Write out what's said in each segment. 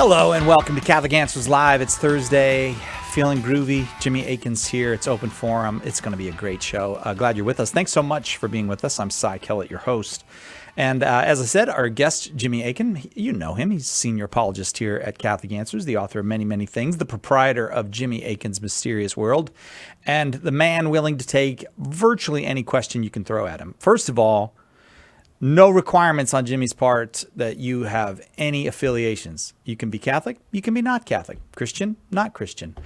Hello and welcome to Catholic Answers Live. It's Thursday, feeling groovy. Jimmy Akin's here. It's open forum. It's going to be a great show. Glad you're with us. Thanks so much for being with us. I'm Cy Kellett, your host. And as I said, our guest, Jimmy Akin, you know him. He's senior apologist here at Catholic Answers, the author of many, many things, the proprietor of Jimmy Akin's Mysterious World, and the man willing to take virtually any question you can throw at him. First of all, no requirements on Jimmy's part that you have any affiliations. You can be Catholic, you can be not Catholic, Christian, not Christian.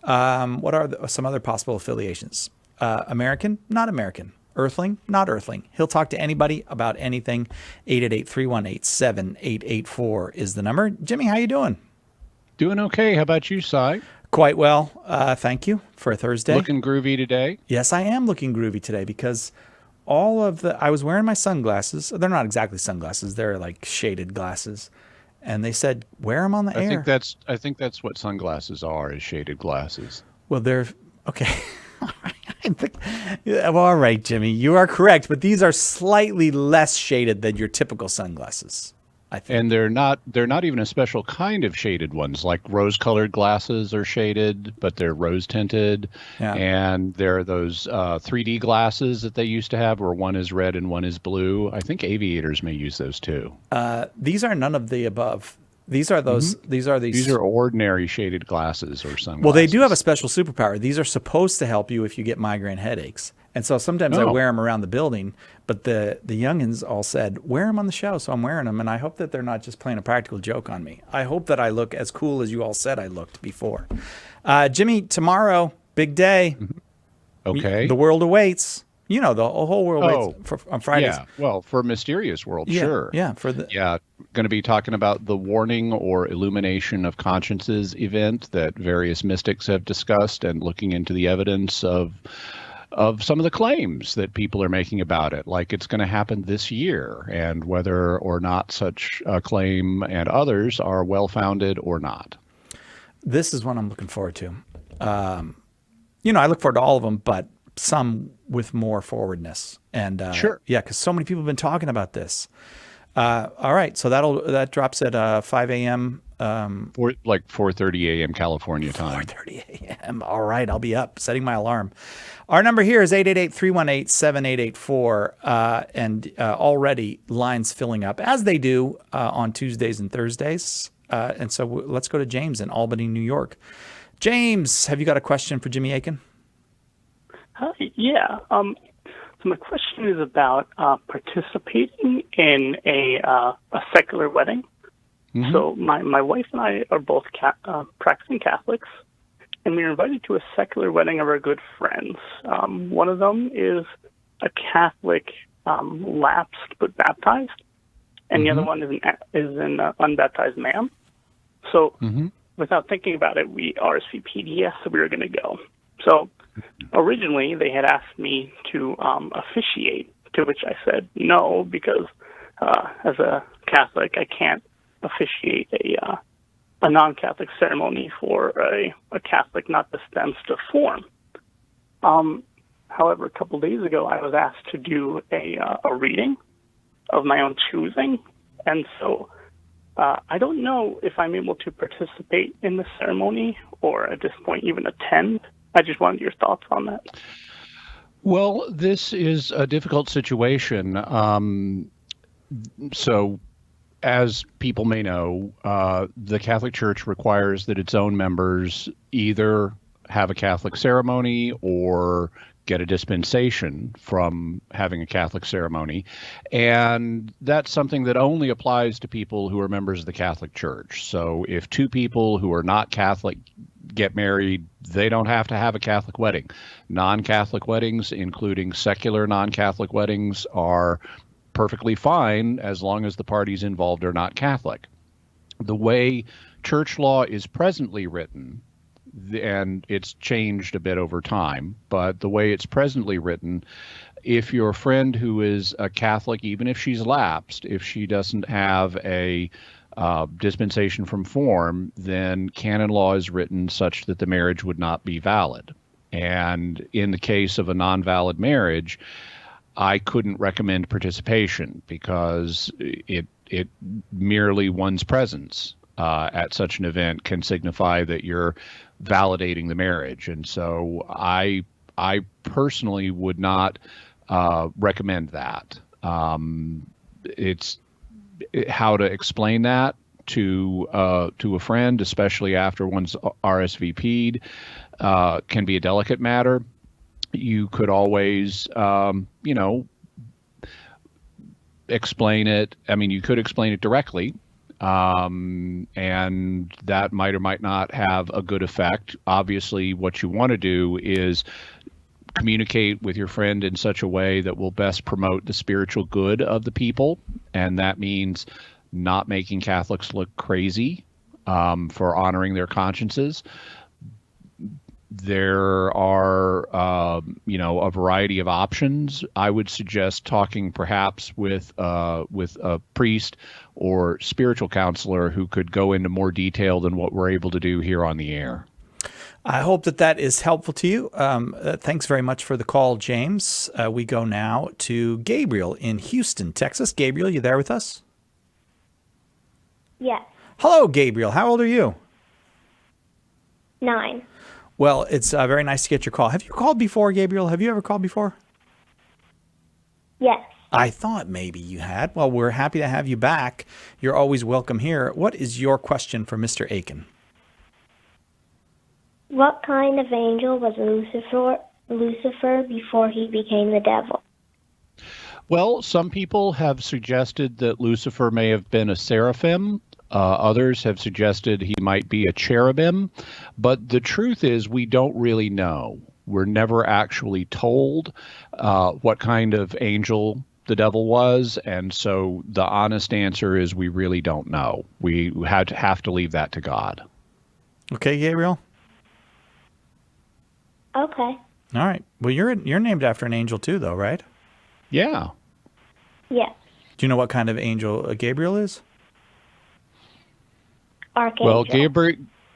What are some other possible affiliations? American, not American. Earthling, not Earthling. He'll talk to anybody about anything. 888-318-7884 is the number. Jimmy, how you doing? Doing okay. How about you, Cy? Quite well. Thank you for a Thursday. Looking groovy today? Yes, I am looking groovy today because I was wearing my sunglasses. They're not exactly sunglasses. They're like shaded glasses. And they said, wear them on the air. I think that's what sunglasses are, is shaded glasses. Well, they're okay. Well, all right, Jimmy, you are correct. But these are slightly less shaded than your typical sunglasses, I think. And they're not even a special kind of shaded ones. Like rose-colored glasses are shaded, but they're rose-tinted. Yeah. And there are those 3D glasses that they used to have where one is red and one is blue. I think aviators may use those too. These are none of the above. These are those. Mm-hmm. These are ordinary shaded glasses or sunglasses. Well, they do have a special superpower. These are supposed to help you if you get migraine headaches. And so sometimes I wear them around the building, but the youngins all said, wear them on the show. So I'm wearing them, and I hope that they're not just playing a practical joke on me. I hope that I look as cool as you all said I looked before. Jimmy, tomorrow, big day. Mm-hmm. Okay. The world awaits. You know, the whole world waits on Fridays. Yeah, well, for Mysterious World, sure. Yeah, going to be talking about the Warning or Illumination of Consciences event that various mystics have discussed, and looking into the evidence of some of the claims that people are making about it, like it's going to happen this year, and whether or not such a claim and others are well-founded or not. This is what I'm looking forward to. I look forward to all of them, but some with more forwardness. And sure. Yeah, because so many people have been talking about this. All right, so that drops at 5 a.m. 4:30 a.m. California time. 4:30 a.m. All right, I'll be up, setting my alarm. Our number here is 888-318-7884, and already lines filling up, as they do on Tuesdays and Thursdays. And so let's go to James in Albany, New York. James, have you got a question for Jimmy Akin? Yeah. So my question is about participating in a secular wedding. Mm-hmm. So my wife and I are both practicing Catholics, and we were invited to a secular wedding of our good friends. One of them is a Catholic lapsed but baptized, and the other one is an unbaptized man. So without thinking about it, we RSVP'd yes, so we were going to go. So originally, they had asked me to officiate, to which I said no, because as a Catholic, I can't officiate a non-Catholic ceremony for a Catholic not dispensed to form. However, a couple days ago, I was asked to do a reading of my own choosing, and so I don't know if I'm able to participate in the ceremony or at this point even attend. I just wanted your thoughts on that. Well, this is a difficult situation. So, as people may know, the Catholic Church requires that its own members either have a Catholic ceremony or get a dispensation from having a Catholic ceremony. And that's something that only applies to people who are members of the Catholic Church. So if two people who are not Catholic get married, they don't have to have a Catholic wedding. Non-Catholic weddings, including secular non-Catholic weddings, are perfectly fine as long as the parties involved are not Catholic. The way church law is presently written, and it's changed a bit over time, but the way it's presently written, if your friend who is a Catholic, even if she's lapsed, if she doesn't have a dispensation from form, then canon law is written such that the marriage would not be valid. And in the case of a non-valid marriage, I couldn't recommend participation because it merely one's presence at such an event can signify that you're validating the marriage. And so I personally would not recommend that. It's how to explain that to a friend, especially after one's RSVP'd, can be a delicate matter. You could always, explain it. I mean, you could explain it directly, and that might or might not have a good effect. Obviously, what you want to do is communicate with your friend in such a way that will best promote the spiritual good of the people, and that means not making Catholics look crazy for honoring their consciences. There are, a variety of options. I would suggest talking perhaps with a priest or spiritual counselor who could go into more detail than what we're able to do here on the air. I hope that is helpful to you. Thanks very much for the call, James. We go now to Gabriel in Houston, Texas. Gabriel, you there with us? Yes. Hello, Gabriel. How old are you? 9. Well, it's very nice to get your call. Have you called before, Gabriel? Have you ever called before? Yes. I thought maybe you had. Well, we're happy to have you back. You're always welcome here. What is your question for Mr. Aiken? What kind of angel was Lucifer before he became the devil? Well, some people have suggested that Lucifer may have been a seraphim. Others have suggested he might be a cherubim. But the truth is we don't really know. We're never actually told what kind of angel the devil was. And so the honest answer is we really don't know. We have to leave that to God. Okay, Gabriel? Okay. All right. Well, you're named after an angel too, though, right? Yeah. Yes. Do you know what kind of angel Gabriel is? Archangel. Well,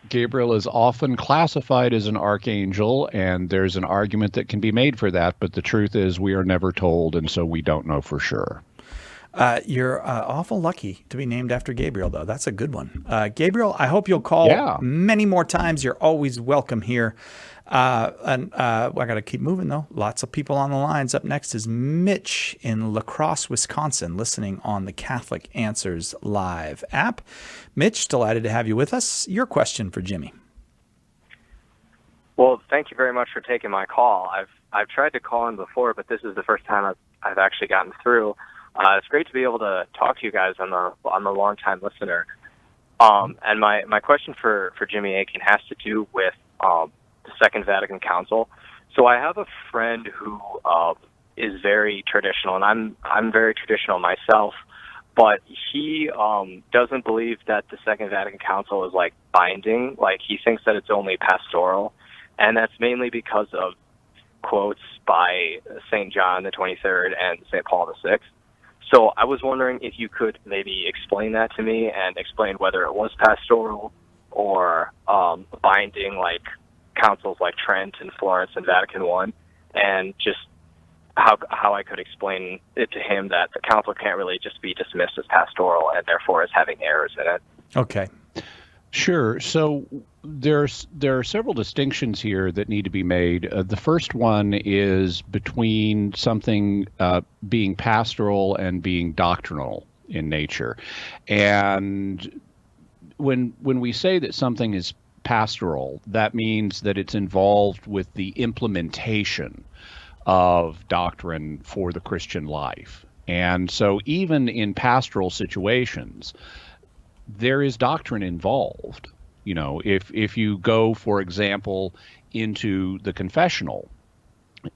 Gabriel is often classified as an archangel, and there's an argument that can be made for that, but the truth is we are never told, and so we don't know for sure. You're awful lucky to be named after Gabriel, though. That's a good one. Gabriel, I hope you'll call many more times. You're always welcome here. I got to keep moving, though. Lots of people on the lines. Up next is Mitch in La Crosse, Wisconsin, listening on the Catholic Answers Live app. Mitch, delighted to have you with us. Your question for Jimmy. Well, thank you very much for taking my call. I've tried to call in before, but this is the first time I've actually gotten through. It's great to be able to talk to you guys. I'm a long-time listener. And my question for Jimmy Aiken has to do with the Second Vatican Council. So I have a friend who is very traditional, and I'm very traditional myself, but he doesn't believe that the Second Vatican Council is like binding. Like, he thinks that it's only pastoral, and that's mainly because of quotes by St. John the 23rd and St. Paul the 6th. So I was wondering if you could maybe explain that to me and explain whether it was pastoral or binding, like councils like Trent and Florence and Vatican I, and just how I could explain it to him that the council can't really just be dismissed as pastoral and therefore as having errors in it. Okay. Sure. So there are several distinctions here that need to be made. The first one is between something being pastoral and being doctrinal in nature. And when we say that something is pastoral, that means that it's involved with the implementation of doctrine for the Christian life. And so even in pastoral situations, there is doctrine involved. You know, if you go, for example, into the confessional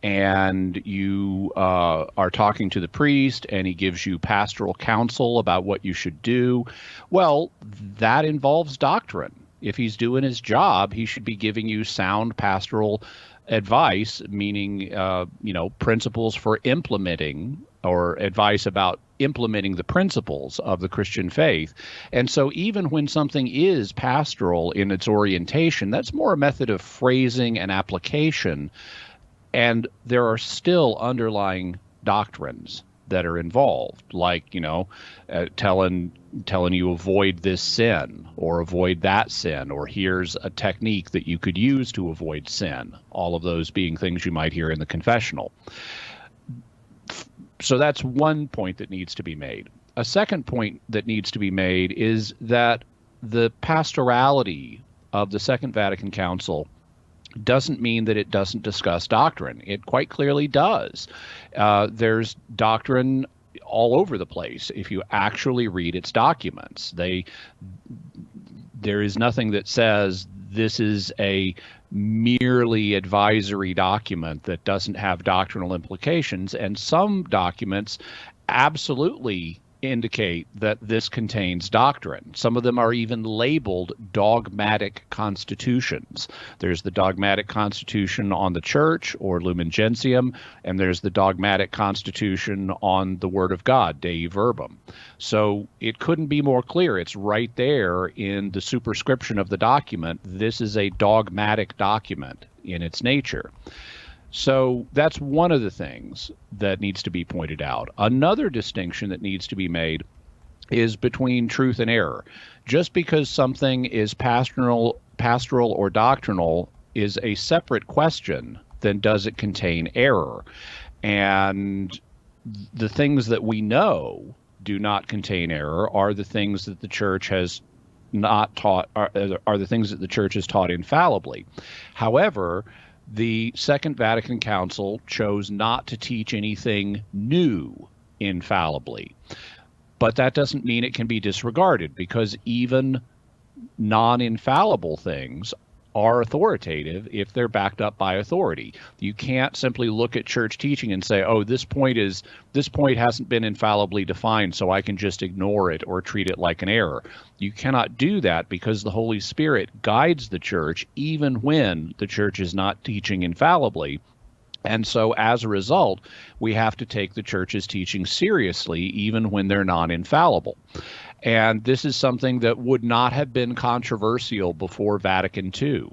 and you are talking to the priest and he gives you pastoral counsel about what you should do, well, that involves doctrine. If he's doing his job, he should be giving you sound pastoral advice, meaning, principles for implementing, or advice about implementing the principles of the Christian faith. And so even when something is pastoral in its orientation, that's more a method of phrasing and application. And there are still underlying doctrines that are involved, like, telling you avoid this sin or avoid that sin, or here's a technique that you could use to avoid sin, all of those being things you might hear in the confessional. So that's one point that needs to be made. A second point that needs to be made is that the pastorality of the Second Vatican Council doesn't mean that it doesn't discuss doctrine. It quite clearly does. There's doctrine all over the place if you actually read its documents. There is nothing that says this is a merely advisory document that doesn't have doctrinal implications, and some documents absolutely indicate that this contains doctrine. Some of them are even labeled dogmatic constitutions. There's the dogmatic constitution on the Church, or Lumen Gentium, and there's the dogmatic constitution on the Word of God, Dei Verbum. So it couldn't be more clear. It's right there in the superscription of the document. This is a dogmatic document in its nature. So that's one of the things that needs to be pointed out. Another distinction that needs to be made is between truth and error. Just because something is pastoral or doctrinal is a separate question than does it contain error. And the things that we know do not contain error are the things that the Church has not taught, are the things that the Church has taught infallibly. However, the Second Vatican Council chose not to teach anything new infallibly. But that doesn't mean it can be disregarded, because even non-infallible things are authoritative if they're backed up by authority. You can't simply look at church teaching and say, oh, this point hasn't been infallibly defined, so I can just ignore it or treat it like an error. You cannot do that, because the Holy Spirit guides the church even when the church is not teaching infallibly. And so as a result, we have to take the church's teaching seriously even when they're non-infallible. And this is something that would not have been controversial before Vatican II.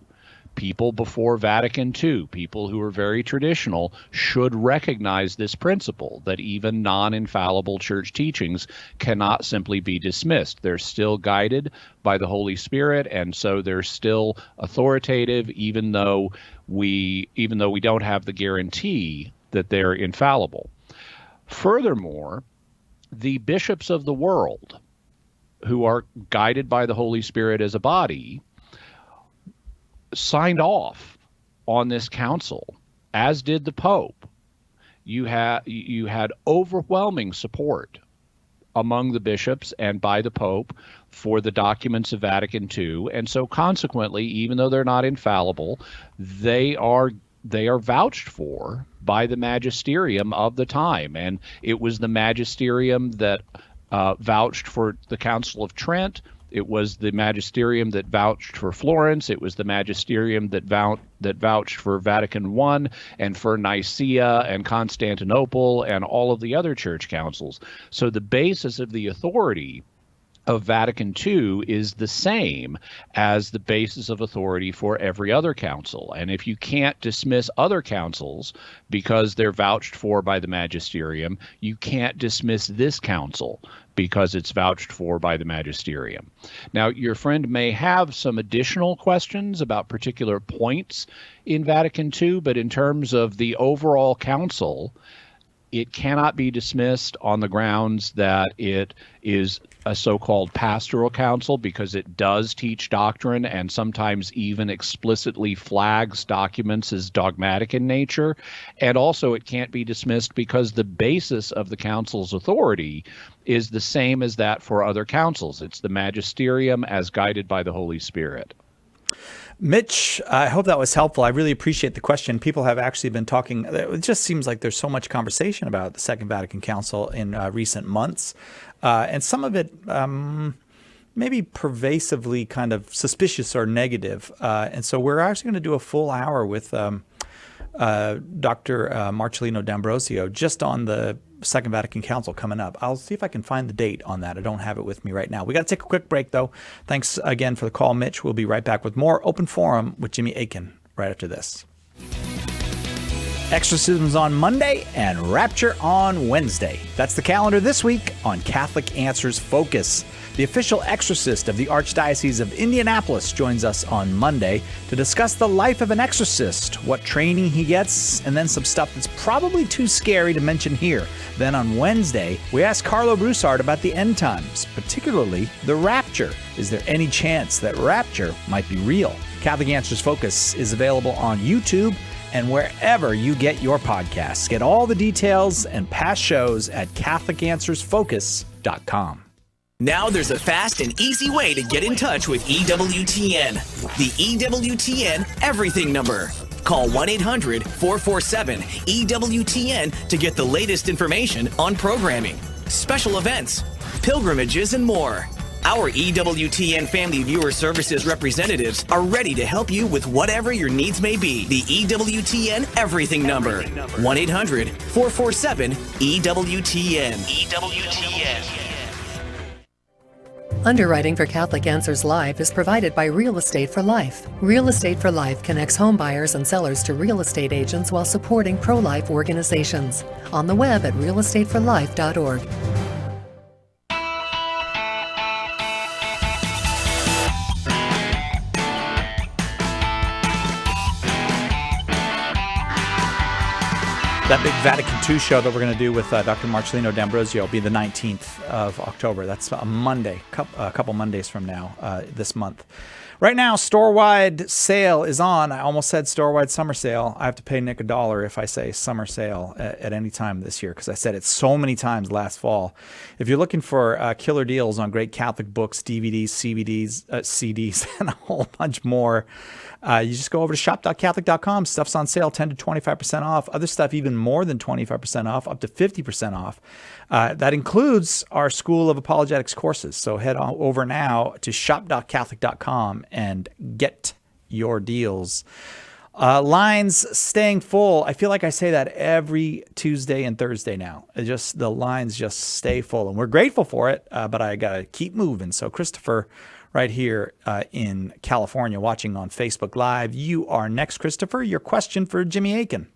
People before Vatican II, people who are very traditional, should recognize this principle, that even non-infallible church teachings cannot simply be dismissed. They're still guided by the Holy Spirit, and so they're still authoritative, even though we don't have the guarantee that they're infallible. Furthermore, the bishops of the world, who are guided by the Holy Spirit as a body, signed off on this council, as did the Pope. You had overwhelming support among the bishops and by the Pope for the documents of Vatican II, and so consequently, even though they're not infallible, they are vouched for by the magisterium of the time. And it was the magisterium that vouched for the Council of Trent. It was the magisterium that vouched for Florence. It was the magisterium that vouched for Vatican I and for Nicaea and Constantinople and all of the other church councils. So the basis of the authority of Vatican II is the same as the basis of authority for every other council. And if you can't dismiss other councils because they're vouched for by the magisterium, you can't dismiss this council because it's vouched for by the magisterium. Now, your friend may have some additional questions about particular points in Vatican II, but in terms of the overall council, it cannot be dismissed on the grounds that it is a so-called pastoral council, because it does teach doctrine and sometimes even explicitly flags documents as dogmatic in nature. And also it can't be dismissed because the basis of the council's authority is the same as that for other councils. It's the magisterium as guided by the Holy Spirit. Mitch, I hope that was helpful. I really appreciate the question. People have actually been talking. It just seems like there's so much conversation about the Second Vatican Council in recent months. And some of it maybe pervasively kind of suspicious or negative. And so we're actually going to do a full hour with Dr. Marcellino D'Ambrosio just on the Second Vatican Council coming up. I'll see if I can find the date on that. I don't have it with me right now. We got to take a quick break, though. Thanks again for the call, Mitch. We'll be right back with more Open Forum with Jimmy Akin right after this. Exorcisms on Monday and Rapture on Wednesday. That's the calendar this week on Catholic Answers Focus. The official exorcist of the Archdiocese of Indianapolis joins us on Monday to discuss the life of an exorcist, what training he gets, and then some stuff that's probably too scary to mention here. Then on Wednesday, we ask Carlo Broussard about the end times, particularly the rapture. Is there any chance that rapture might be real? Catholic Answers Focus is available on YouTube and wherever you get your podcasts. Get all the details and past shows at CatholicAnswersFocus.com. Now there's a fast and easy way to get in touch with EWTN. The EWTN Everything number. Call 1-800-447-EWTN to get the latest information on programming, special events, pilgrimages, and more. Our EWTN Family Viewer Services representatives are ready to help you with whatever your needs may be. The EWTN Everything number. 1-800-447-EWTN. EWTN. Underwriting for Catholic Answers Live is provided by Real Estate for Life. Real Estate for Life connects home buyers and sellers to real estate agents while supporting pro-life organizations. On the web at realestateforlife.org. That big Vatican II show that we're going to do with Dr. Marcelino D'Ambrosio will be the 19th of October. That's a Monday, a couple Mondays from now this month. Right now, store-wide sale is on. I almost said store-wide summer sale. I have to pay Nick $1 if I say summer sale at any time this year because I said it so many times last fall. If you're looking for killer deals on great Catholic books, DVDs, CDs, and a whole bunch more, you just go over to shop.catholic.com. Stuff's on sale, 10 to 25% off. Other stuff even more than 25% off, up to 50% off. That includes our School of Apologetics courses. So head on over now to shop.catholic.com and get your deals. Lines staying full. I feel like I say that every Tuesday and Thursday now. The lines just stay full, and we're grateful for it, but I got to keep moving. So Christopher, right here in California, watching on Facebook Live. You are next, Christopher. Your question for Jimmy Akin.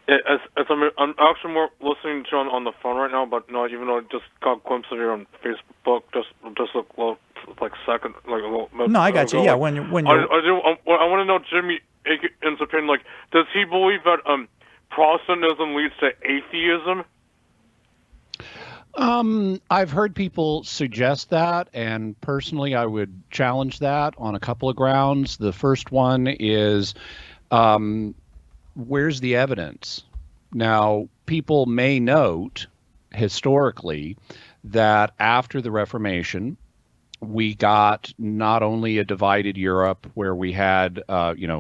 As I'm actually more listening to on the phone right now, but no, even though I just got a glimpse of you on Facebook, just like second, like a little. No, I got you. Ago, Yeah, like, when I want to know Jimmy Akin's opinion. Like, does he believe that Protestantism leads to atheism? I've heard people suggest that, and personally, I would challenge that on a couple of grounds. The first one is, where's the evidence? Now, people may note historically that after the Reformation, we got not only a divided Europe where we had,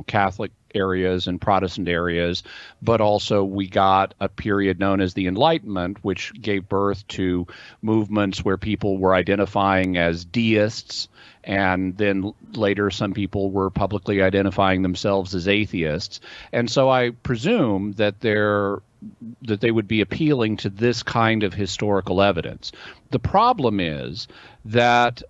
Catholic areas and Protestant areas, but also we got a period known as the Enlightenment, which gave birth to movements where people were identifying as deists, and then later some people were publicly identifying themselves as atheists. And so I presume that they would be appealing to this kind of historical evidence. The problem is that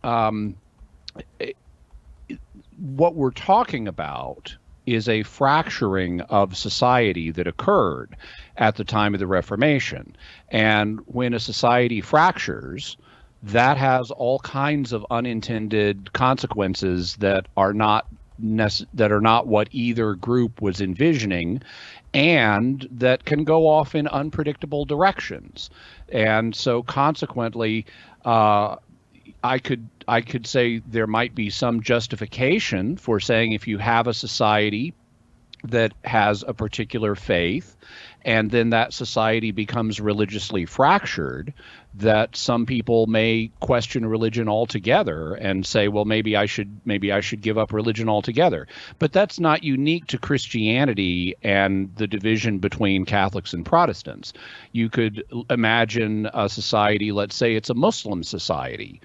what we're talking about is a fracturing of society that occurred at the time of the Reformation. And when a society fractures, that has all kinds of unintended consequences that are not what either group was envisioning, and that can go off in unpredictable directions. And so consequently, I could say there might be some justification for saying if you have a society that has a particular faith and then that society becomes religiously fractured, that some people may question religion altogether and say, well, maybe I should give up religion altogether. But that's not unique to Christianity and the division between Catholics and Protestants. You could imagine a society, let's say it's a Muslim society,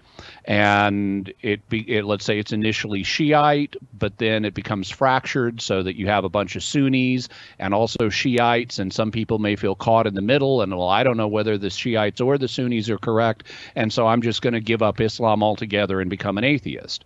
and let's say it's initially Shiite, but then it becomes fractured so that you have a bunch of Sunnis and also Shiites, and some people may feel caught in the middle and, well, I don't know whether the Shiites or the Sunnis are correct, and so I'm just going to give up Islam altogether and become an atheist.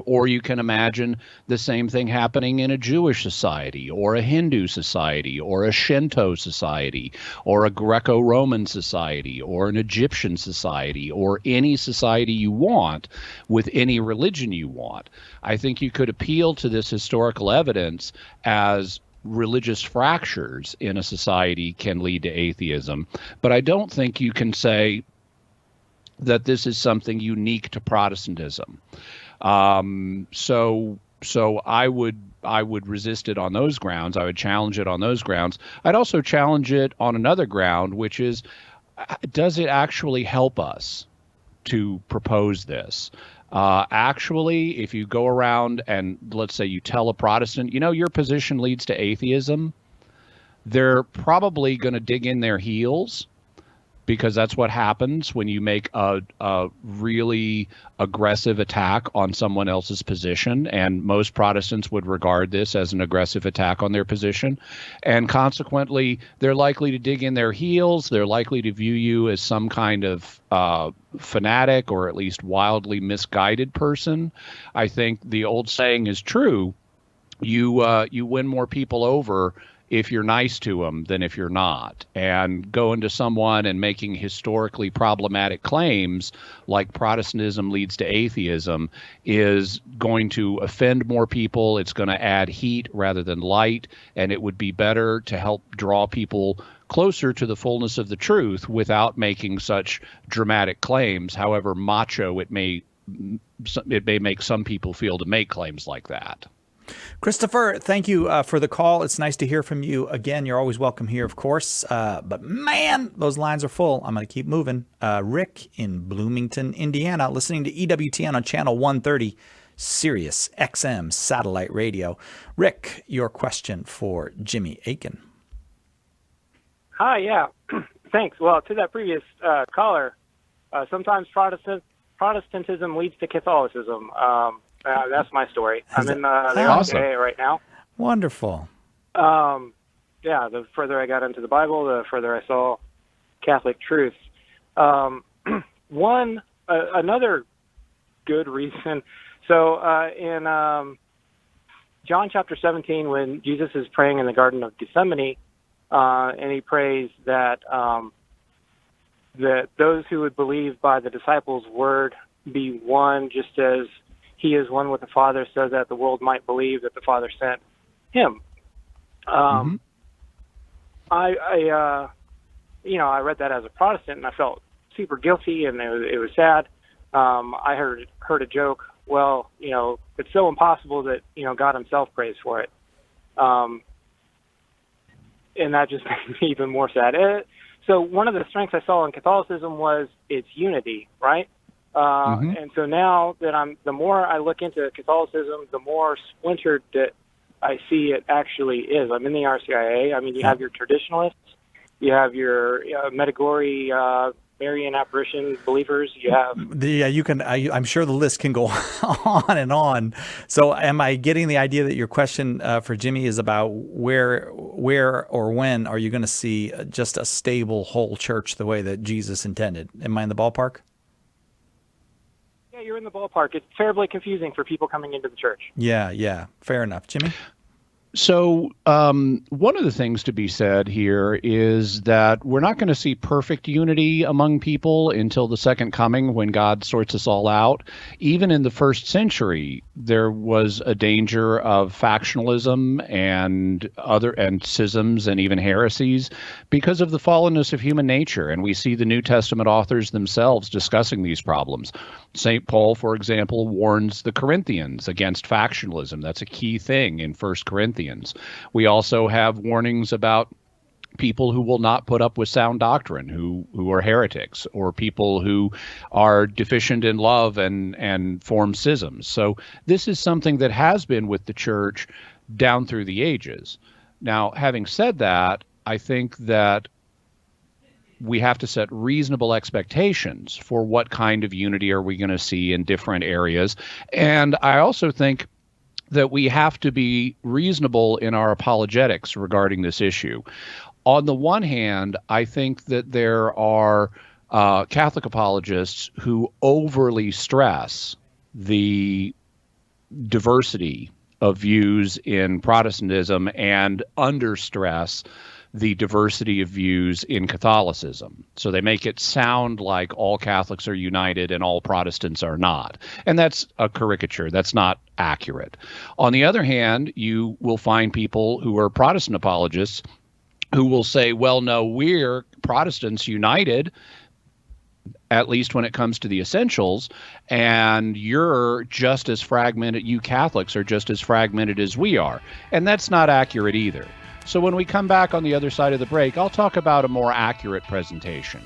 Or you can imagine the same thing happening in a Jewish society, or a Hindu society, or a Shinto society, or a Greco-Roman society, or an Egyptian society, or any society you want with any religion you want. I think you could appeal to this historical evidence as religious fractures in a society can lead to atheism, but I don't think you can say that this is something unique to Protestantism. So I would resist it on those grounds. I would challenge it on those grounds. I'd also challenge it on another ground, which is, does it actually help us to propose this? Actually, if you go around and let's say you tell a Protestant, your position leads to atheism, they're probably going to dig in their heels, because that's what happens when you make a really aggressive attack on someone else's position. And most Protestants would regard this as an aggressive attack on their position. And consequently, they're likely to dig in their heels. They're likely to view you as some kind of fanatic, or at least wildly misguided person. I think the old saying is true. You win more people over if you're nice to them than if you're not. And going to someone and making historically problematic claims like Protestantism leads to atheism is going to offend more people. It's going to add heat rather than light, and it would be better to help draw people closer to the fullness of the truth without making such dramatic claims, however macho it may make some people feel to make claims like that. Christopher, thank you for the call. It's nice to hear from you again. You're always welcome here, of course. But man, those lines are full. I'm going to keep moving. Rick in Bloomington, Indiana, listening to EWTN on channel 130, Sirius XM satellite radio. Rick, your question for Jimmy Akin. Hi, yeah. Thanks. Well, to that previous caller, sometimes Protestantism leads to Catholicism. That's my story. I'm in the RCIA right now. Wonderful. The further I got into the Bible, the further I saw Catholic truth. Another good reason. So in John chapter 17, when Jesus is praying in the Garden of Gethsemane, and he prays that those who would believe by the disciples' word be one, just as he is one with the Father, so that the world might believe that the Father sent him. I read that as a Protestant, and I felt super guilty, and it was sad. I heard a joke. Well, it's so impossible that God Himself prays for it, and that just made me even more sad. So one of the strengths I saw in Catholicism was its unity, right? And so now that the more I look into Catholicism, the more splintered that I see it actually is. I'm in the RCIA. I mean, you have your traditionalists, you have your Medjugorje Marian apparition believers. You have you can. I'm sure the list can go on and on. So, am I getting the idea that your question for Jimmy is about where or when are you going to see just a stable whole church the way that Jesus intended? Am I in the ballpark? Yeah, you're in the ballpark. It's terribly confusing for people coming into the church. Yeah. Fair enough. Jimmy? So one of the things to be said here is that we're not going to see perfect unity among people until the second coming, when God sorts us all out. Even in the first century, there was a danger of factionalism and schisms and even heresies because of the fallenness of human nature. And we see the New Testament authors themselves discussing these problems. St. Paul, for example, warns the Corinthians against factionalism. That's a key thing in 1 Corinthians. We also have warnings about people who will not put up with sound doctrine, who are heretics, or people who are deficient in love and form schisms. So this is something that has been with the church down through the ages. Now, having said that, I think that we have to set reasonable expectations for what kind of unity are we going to see in different areas. And I also think that we have to be reasonable in our apologetics regarding this issue. On the one hand, I think that there are Catholic apologists who overly stress the diversity of views in Protestantism and understress the diversity of views in Catholicism. So they make it sound like all Catholics are united and all Protestants are not. And that's a caricature. That's not accurate. On the other hand, you will find people who are Protestant apologists who will say, well, no, we're Protestants united, at least when it comes to the essentials, and you're just as fragmented, you Catholics are just as fragmented as we are. And that's not accurate either. So when we come back on the other side of the break, I'll talk about a more accurate presentation.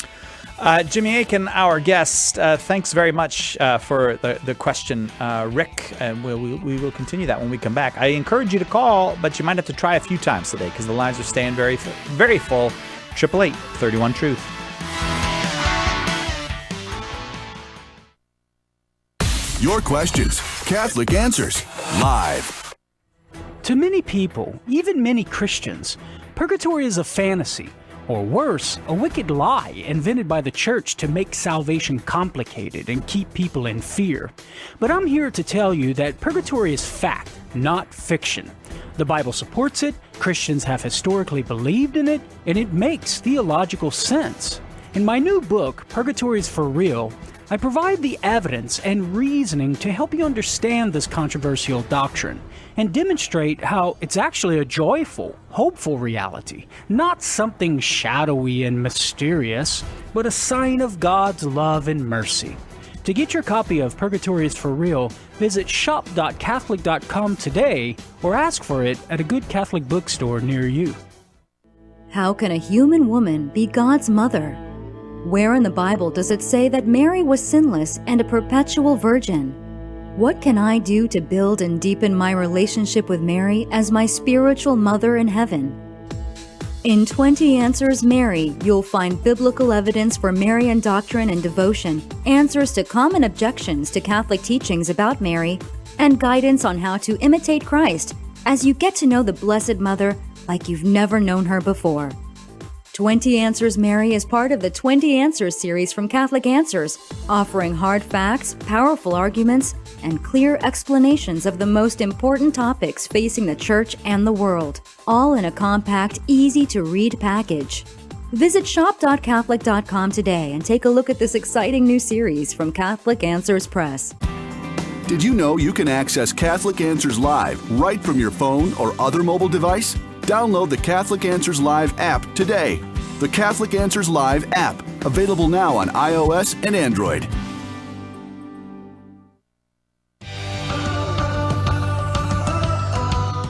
Jimmy Akin, our guest, thanks very much for the question, Rick. And we will continue that when we come back. I encourage you to call, but you might have to try a few times today because the lines are staying very, very full. 888-31-TRUTH. Your questions, Catholic Answers, live. To many people, even many Christians, purgatory is a fantasy, or worse, a wicked lie invented by the church to make salvation complicated and keep people in fear. But I'm here to tell you that purgatory is fact, not fiction. The Bible supports it, Christians have historically believed in it, and it makes theological sense. In my new book, Purgatory is for Real, I provide the evidence and reasoning to help you understand this controversial doctrine and demonstrate how it's actually a joyful, hopeful reality, not something shadowy and mysterious, but a sign of God's love and mercy. To get your copy of Purgatory is for Real, visit shop.catholic.com today or ask for it at a good Catholic bookstore near you. How can a human woman be God's mother? Where in the Bible does it say that Mary was sinless and a perpetual virgin? What can I do to build and deepen my relationship with Mary as my spiritual mother in heaven? In 20 Answers Mary, you'll find biblical evidence for Marian doctrine and devotion, answers to common objections to Catholic teachings about Mary, and guidance on how to imitate Christ as you get to know the Blessed Mother like you've never known her before. 20 Answers Mary is part of the 20 Answers series from Catholic Answers, offering hard facts, powerful arguments, and clear explanations of the most important topics facing the Church and the world, all in a compact, easy-to-read package. Visit shop.catholic.com today and take a look at this exciting new series from Catholic Answers Press. Did you know you can access Catholic Answers Live right from your phone or other mobile device? Download the Catholic Answers Live app today. The Catholic Answers Live app, available now on iOS and Android.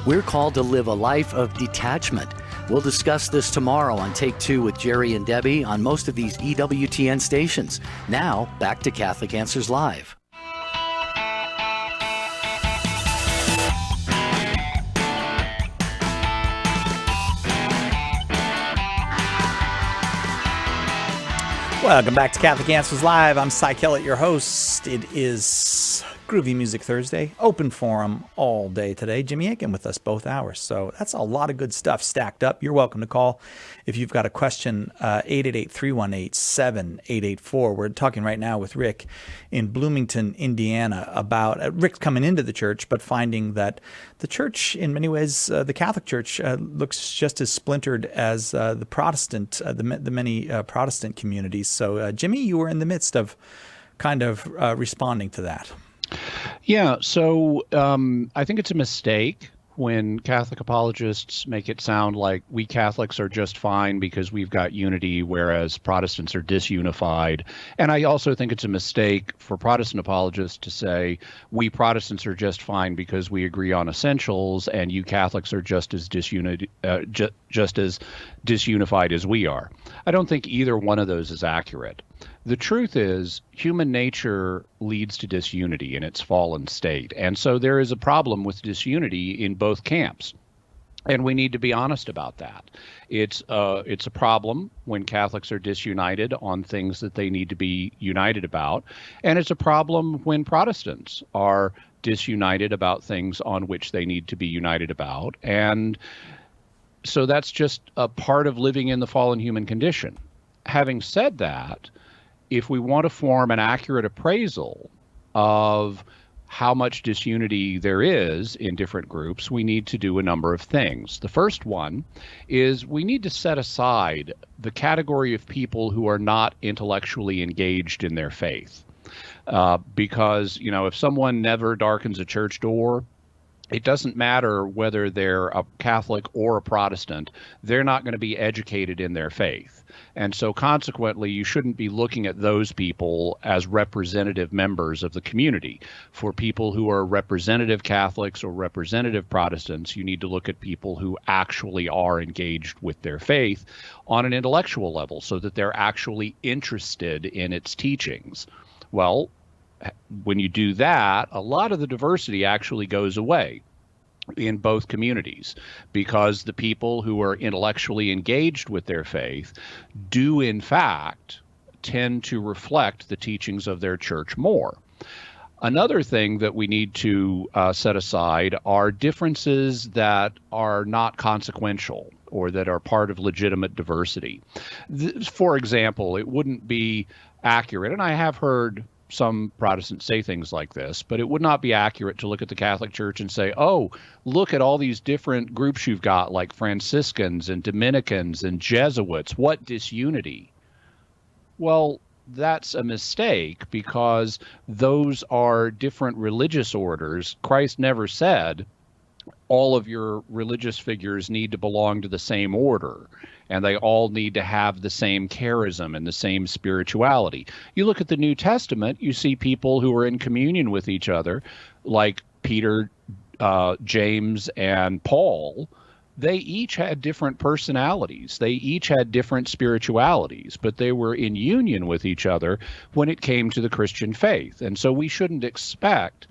We're called to live a life of detachment. We'll discuss this tomorrow on Take Two with Jerry and Debbie on most of these EWTN stations. Now, back to Catholic Answers Live. Welcome back to Catholic Answers Live. I'm Cy Kellett, your host. It is Groovy Music Thursday. Open forum all day today. Jimmy Akin with us both hours. So that's a lot of good stuff stacked up. You're welcome to call if you've got a question, 888-318-7884. We're talking right now with Rick in Bloomington, Indiana, about Rick's coming into the church, but finding that the church, in many ways, the Catholic Church, looks just as splintered as the Protestant, the many Protestant communities. So, Jimmy, you were in the midst of kind of responding to that. Yeah, so I think it's a mistake when Catholic apologists make it sound like we Catholics are just fine because we've got unity, whereas Protestants are disunified. And I also think it's a mistake for Protestant apologists to say we Protestants are just fine because we agree on essentials, and you Catholics are just as disunified as we are. I don't think either one of those is accurate. The truth is, human nature leads to disunity in its fallen state. And so there is a problem with disunity in both camps. And we need to be honest about that. It's a problem when Catholics are disunited on things that they need to be united about. And it's a problem when Protestants are disunited about things on which they need to be united about. And so that's just a part of living in the fallen human condition. Having said that, if we want to form an accurate appraisal of how much disunity there is in different groups, we need to do a number of things. The first one is we need to set aside the category of people who are not intellectually engaged in their faith. Because, if someone never darkens a church door, it doesn't matter whether they're a Catholic or a Protestant, they're not going to be educated in their faith. And so consequently, you shouldn't be looking at those people as representative members of the community. For people who are representative Catholics or representative Protestants, you need to look at people who actually are engaged with their faith on an intellectual level so that they're actually interested in its teachings. Well, when you do that, a lot of the diversity actually goes away in both communities, because the people who are intellectually engaged with their faith do, in fact, tend to reflect the teachings of their church more. Another thing that we need to set aside are differences that are not consequential or that are part of legitimate diversity. For example, it wouldn't be accurate, and I have heard some Protestants say things like this, but it would not be accurate to look at the Catholic Church and say, oh, look at all these different groups you've got, like Franciscans and Dominicans and Jesuits. What disunity? Well, that's a mistake, because those are different religious orders. Christ never said all of your religious figures need to belong to the same order, and they all need to have the same charism and the same spirituality. You look at the New Testament, you see people who are in communion with each other, like Peter, James, and Paul. They each had different personalities. They each had different spiritualities, but they were in union with each other when it came to the Christian faith. And so we shouldn't expect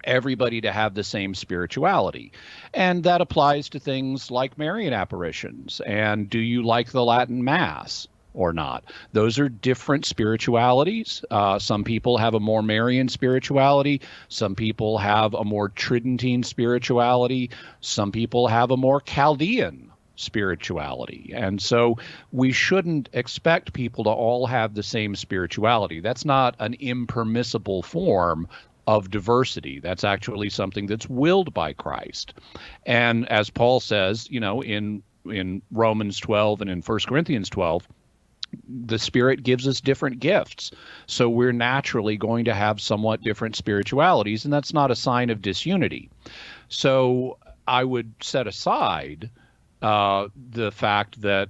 everybody to have the same spirituality. And that applies to things like Marian apparitions. And do you like the Latin Mass or not? Those are different spiritualities. Some people have a more Marian spirituality. Some people have a more Tridentine spirituality. Some people have a more Chaldean spirituality. And so we shouldn't expect people to all have the same spirituality. That's not an impermissible form of diversity. That's actually something that's willed by Christ. And as Paul says, in Romans 12 and in 1 Corinthians 12, the Spirit gives us different gifts. So we're naturally going to have somewhat different spiritualities, and that's not a sign of disunity. So I would set aside the fact that,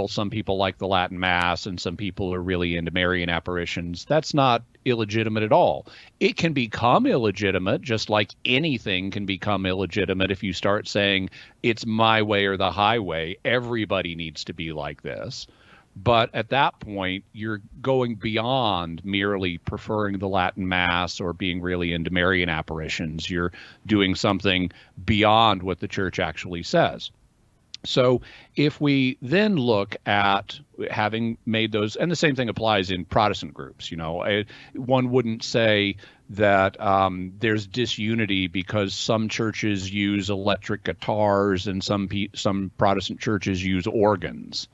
some people like the Latin Mass and some people are really into Marian apparitions. That's not illegitimate at all. It can become illegitimate, just like anything can become illegitimate if you start saying it's my way or the highway. Everybody needs to be like this. But at that point, you're going beyond merely preferring the Latin Mass or being really into Marian apparitions. You're doing something beyond what the church actually says. So if we then look at having made those, and the same thing applies in Protestant groups, one wouldn't say that there's disunity because some churches use electric guitars and some Protestant churches use organs.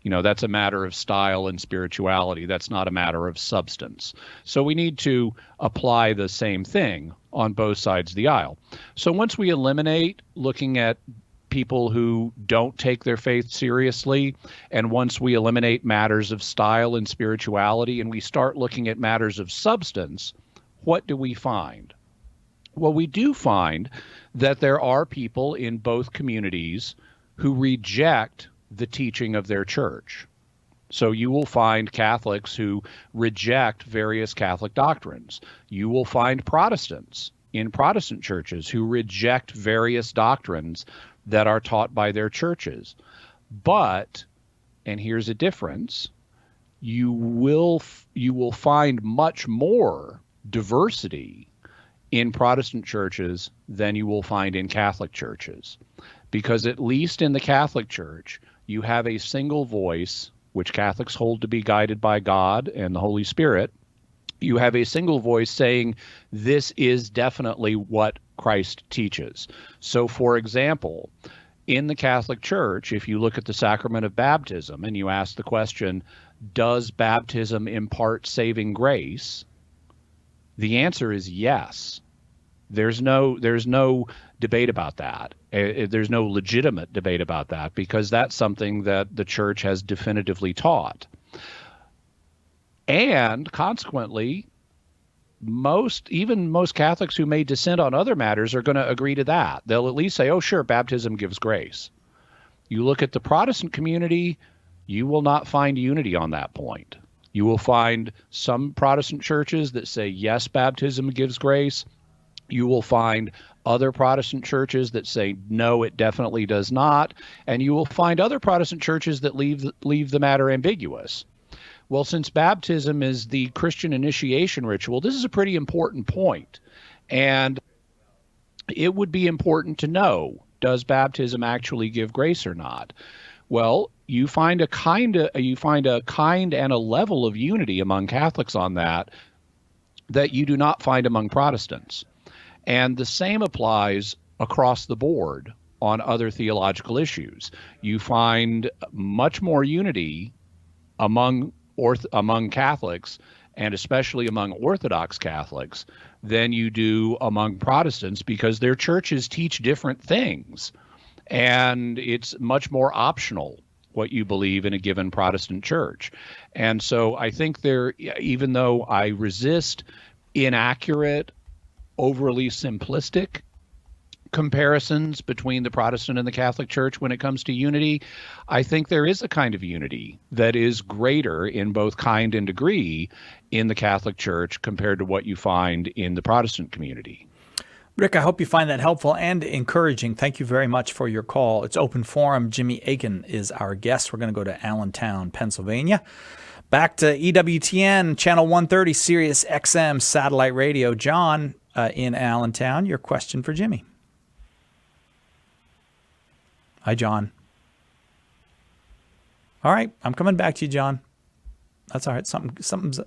That's a matter of style and spirituality. That's not a matter of substance. So we need to apply the same thing on both sides of the aisle. So once we eliminate looking at people who don't take their faith seriously, and once we eliminate matters of style and spirituality and we start looking at matters of substance, what do we find? Well, we do find that there are people in both communities who reject the teaching of their church. So you will find Catholics who reject various Catholic doctrines. You will find Protestants in Protestant churches who reject various doctrines that are taught by their churches. But, and here's a difference, you will find much more diversity in Protestant churches than you will find in Catholic churches. Because at least in the Catholic Church, you have a single voice, which Catholics hold to be guided by God and the Holy Spirit. You have a single voice saying, this is definitely what Christ teaches. So, for example, in the Catholic Church, if you look at the sacrament of baptism and you ask the question, does baptism impart saving grace? The answer is yes. There's no debate about that. There's no legitimate debate about that, because that's something that the church has definitively taught. And consequently, most Catholics who may dissent on other matters are going to agree to that. They'll at least say, oh, sure, baptism gives grace. You look at the Protestant community, you will not find unity on that point. You will find some Protestant churches that say, yes, baptism gives grace. You will find other Protestant churches that say, no, it definitely does not. And you will find other Protestant churches that leave the matter ambiguous. Well, since baptism is the Christian initiation ritual, this is a pretty important point. And it would be important to know, does baptism actually give grace or not? Well, you find a kind and a level of unity among Catholics on that you do not find among Protestants. And the same applies across the board on other theological issues. You find much more unity among Catholics, and especially among Orthodox Catholics, than you do among Protestants, because their churches teach different things. And it's much more optional what you believe in a given Protestant church. And so I think even though I resist inaccurate, overly simplistic comparisons between the Protestant and the Catholic Church when it comes to unity, I think there is a kind of unity that is greater in both kind and degree in the Catholic Church compared to what you find in the Protestant community. Rick, I hope you find that helpful and encouraging. Thank you very much for your call. It's Open Forum. Jimmy Akin is our guest. We're going to go to Allentown, Pennsylvania. Back to EWTN, Channel 130, Sirius XM Satellite Radio. John in Allentown, your question for Jimmy. Hi, John. All right, I'm coming back to you, John. That's all right. Something's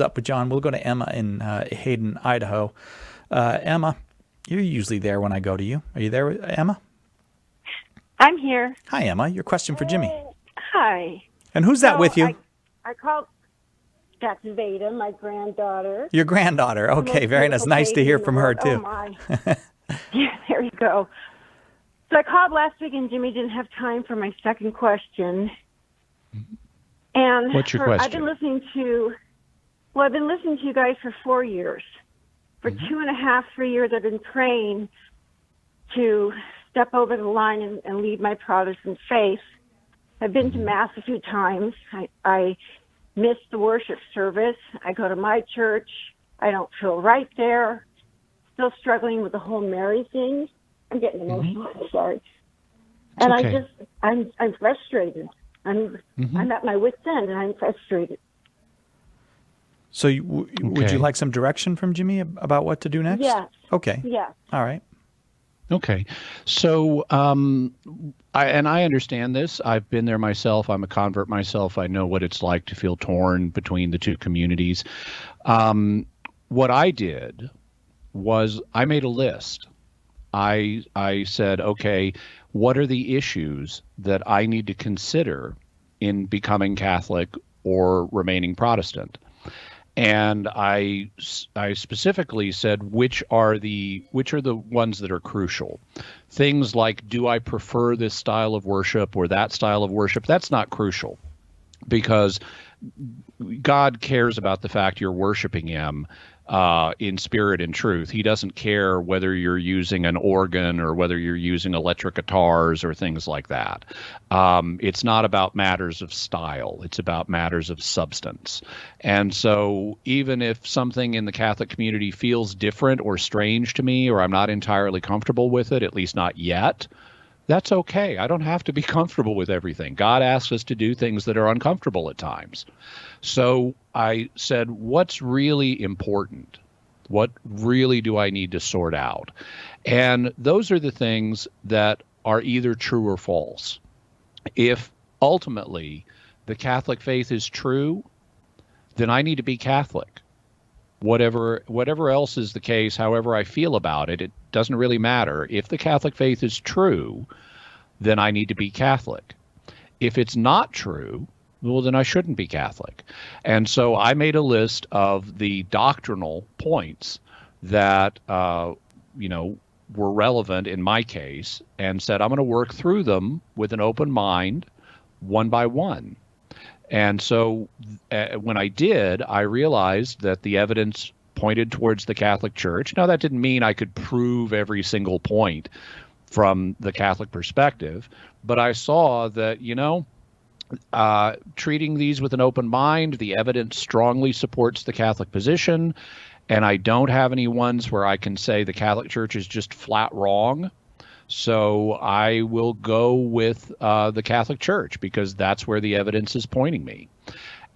up with John. We'll go to Emma in Hayden, Idaho. Emma, you're usually there when I go to you. Are you there, Emma? I'm here. Hi, Emma. Your question for Jimmy. Hi. And who's that with you? I called. That's Veda, my granddaughter. Your granddaughter. Okay, very nice. Nice to hear from her, too. Oh, my. Yeah, there you go. So I called last week, and Jimmy didn't have time for my second question. And what's your question? I've been listening to you guys for 4 years. For 2.5, 3 years, I've been praying to step over the line and lead my Protestant faith. I've been to Mass a few times. I miss the worship service. I go to my church. I don't feel right there. Still struggling with the whole Mary thing. I'm getting emotional. I'm sorry. And okay. I'm frustrated. I'm at my wit's end, and I'm frustrated. So would you like some direction from Jimmy about what to do next? Yes. Okay. Yes. All right. Okay. So I understand this. I've been there myself. I'm a convert myself. I know what it's like to feel torn between the two communities. What I did was I made a list. I said, okay, what are the issues that I need to consider in becoming Catholic or remaining Protestant? And I specifically said which are the ones that are crucial. Things like, do I prefer this style of worship or that style of worship? That's not crucial, because God cares about the fact you're worshiping Him in spirit and truth. He doesn't care whether you're using an organ or whether you're using electric guitars or things like that. It's not about matters of style. It's about matters of substance. And so even if something in the Catholic community feels different or strange to me, or I'm not entirely comfortable with it, at least not yet, that's okay. I don't have to be comfortable with everything. God asks us to do things that are uncomfortable at times. So I said, what's really important? What really do I need to sort out? And those are the things that are either true or false. If ultimately the Catholic faith is true, then I need to be Catholic. Whatever else is the case, however I feel about it, it doesn't really matter. If the Catholic faith is true, then I need to be Catholic. If it's not true, well, then I shouldn't be Catholic. And so I made a list of the doctrinal points that were relevant in my case, and said, I'm going to work through them with an open mind, one by one. And so when I did, I realized that the evidence pointed towards the Catholic Church. Now, that didn't mean I could prove every single point from the Catholic perspective, but I saw that, treating these with an open mind, the evidence strongly supports the Catholic position, and I don't have any ones where I can say the Catholic Church is just flat wrong. So I will go with the Catholic Church because that's where the evidence is pointing me.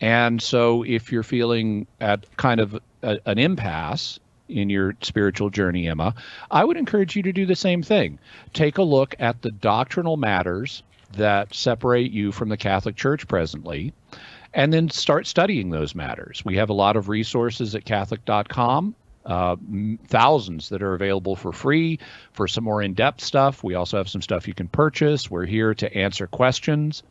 And so if you're feeling at kind of an impasse in your spiritual journey, Emma, I would encourage you to do the same thing. Take a look at the doctrinal matters that separate you from the Catholic Church presently, and then start studying those matters. We have a lot of resources at Catholic.com, thousands that are available for free for some more in-depth stuff. We also have some stuff you can purchase. We're here to answer questions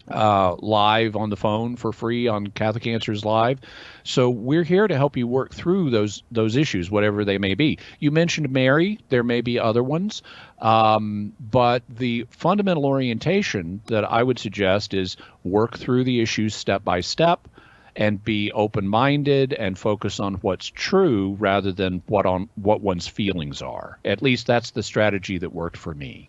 live on the phone for free on Catholic Answers Live. So we're here to help you work through those issues, whatever they may be. You mentioned Mary. There may be other ones. But the fundamental orientation that I would suggest is work through the issues step by step and be open-minded and focus on what's true rather than what one's feelings are. At least that's the strategy that worked for me.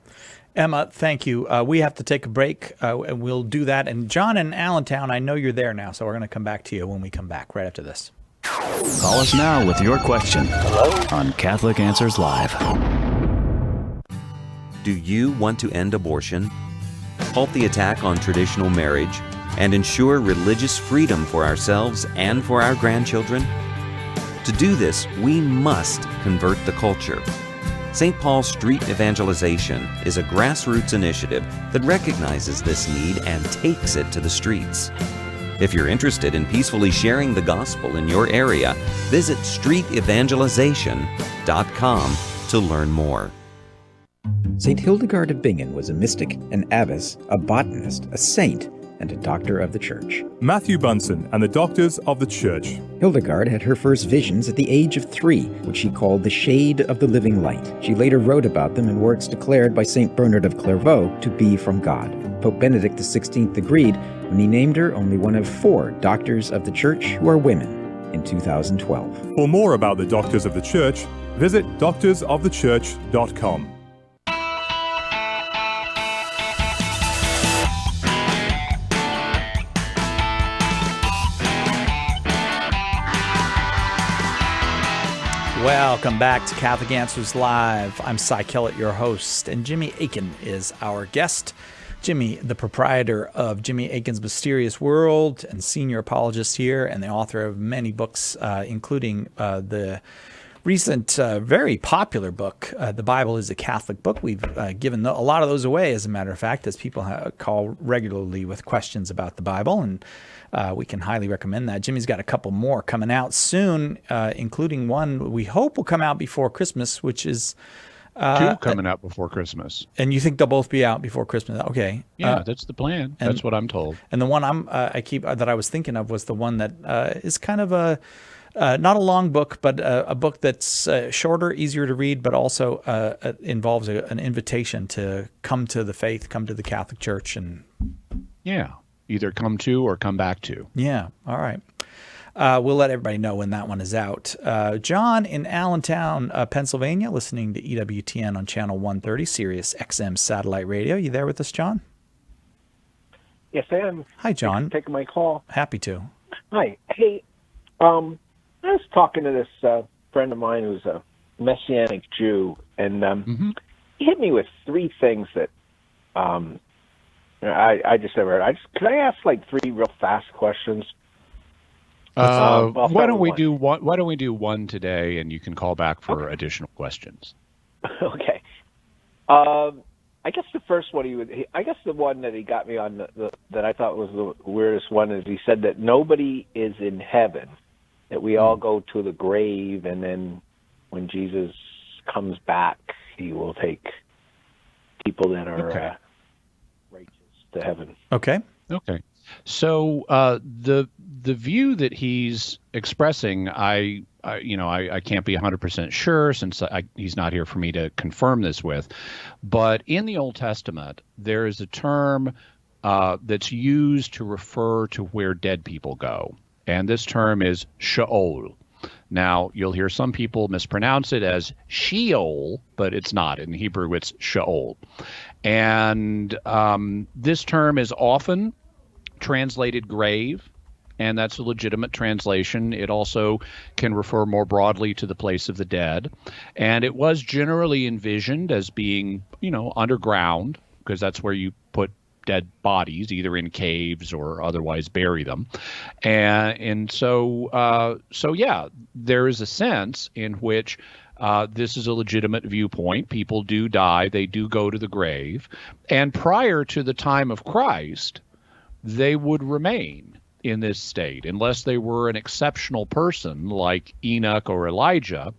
Emma, thank you. We have to take a break, and we'll do that. And John in Allentown, I know you're there now, so we're going to come back to you when we come back right after this. Call us now with your question on Catholic Answers Live. Do you want to end abortion, halt the attack on traditional marriage, and ensure religious freedom for ourselves and for our grandchildren? To do this, we must convert the culture. St. Paul Street Evangelization is a grassroots initiative that recognizes this need and takes it to the streets. If you're interested in peacefully sharing the gospel in your area, visit streetevangelization.com to learn more. St. Hildegard of Bingen was a mystic, an abbess, a botanist, a saint, and a doctor of the Church. Matthew Bunson and the Doctors of the Church. Hildegard had her first visions at the age of 3, which she called the shade of the living light. She later wrote about them in works declared by St. Bernard of Clairvaux to be from God. Pope Benedict XVI agreed when he named her only one of 4 doctors of the Church who are women in 2012. For more about the Doctors of the Church, visit doctorsofthechurch.com. Welcome back to Catholic Answers Live. I'm Cy Kellett, your host, and Jimmy Akin is our guest. Jimmy, the proprietor of Jimmy Akin's Mysterious World and senior apologist here, and the author of many books, including the recent, very popular book, The Bible is a Catholic Book. We've given a lot of those away, as a matter of fact, as people call regularly with questions about the Bible, and we can highly recommend that. Jimmy's got a couple more coming out soon, including one we hope will come out before Christmas, which is... 2 coming out before Christmas. And you think they'll both be out before Christmas? Okay. Yeah, that's the plan. That's what I'm told. And the one that I was thinking of was the one that is kind of a... not a long book, but a book that's shorter, easier to read, but also involves an invitation to come to the faith, come to the Catholic Church. And yeah, either come to or come back to. Yeah, all right. We'll let everybody know when that one is out. John in Allentown, Pennsylvania, listening to EWTN on Channel 130, Sirius XM Satellite Radio. You there with us, John? Yes, I am. Hi, John. Thanks for taking my call. Happy to. Hi. Hey, I was talking to this friend of mine who's a Messianic Jew, and he hit me with 3 things that I just never heard. Could I ask like 3 real fast questions? Why don't we do one today, and you can call back for additional questions. Okay. I guess the first one I guess the one that he got me on that I thought was the weirdest one is he said that nobody is in heaven, that we all go to the grave, and then when Jesus comes back, he will take people that are righteous to heaven. Okay. So the view that he's expressing, I I can't be 100% sure since he's not here for me to confirm this with. But in the Old Testament, there is a term that's used to refer to where dead people go. And this term is Sheol. Now, you'll hear some people mispronounce it as Sheol, but it's not. In Hebrew, it's Sheol. And this term is often translated grave, and that's a legitimate translation. It also can refer more broadly to the place of the dead. And it was generally envisioned as being, underground, because that's where you put dead bodies, either in caves or otherwise bury them. And so yeah, there is a sense in which this is a legitimate viewpoint. People do die. They do go to the grave. And prior to the time of Christ, they would remain in this state. Unless they were an exceptional person like Enoch or Elijah,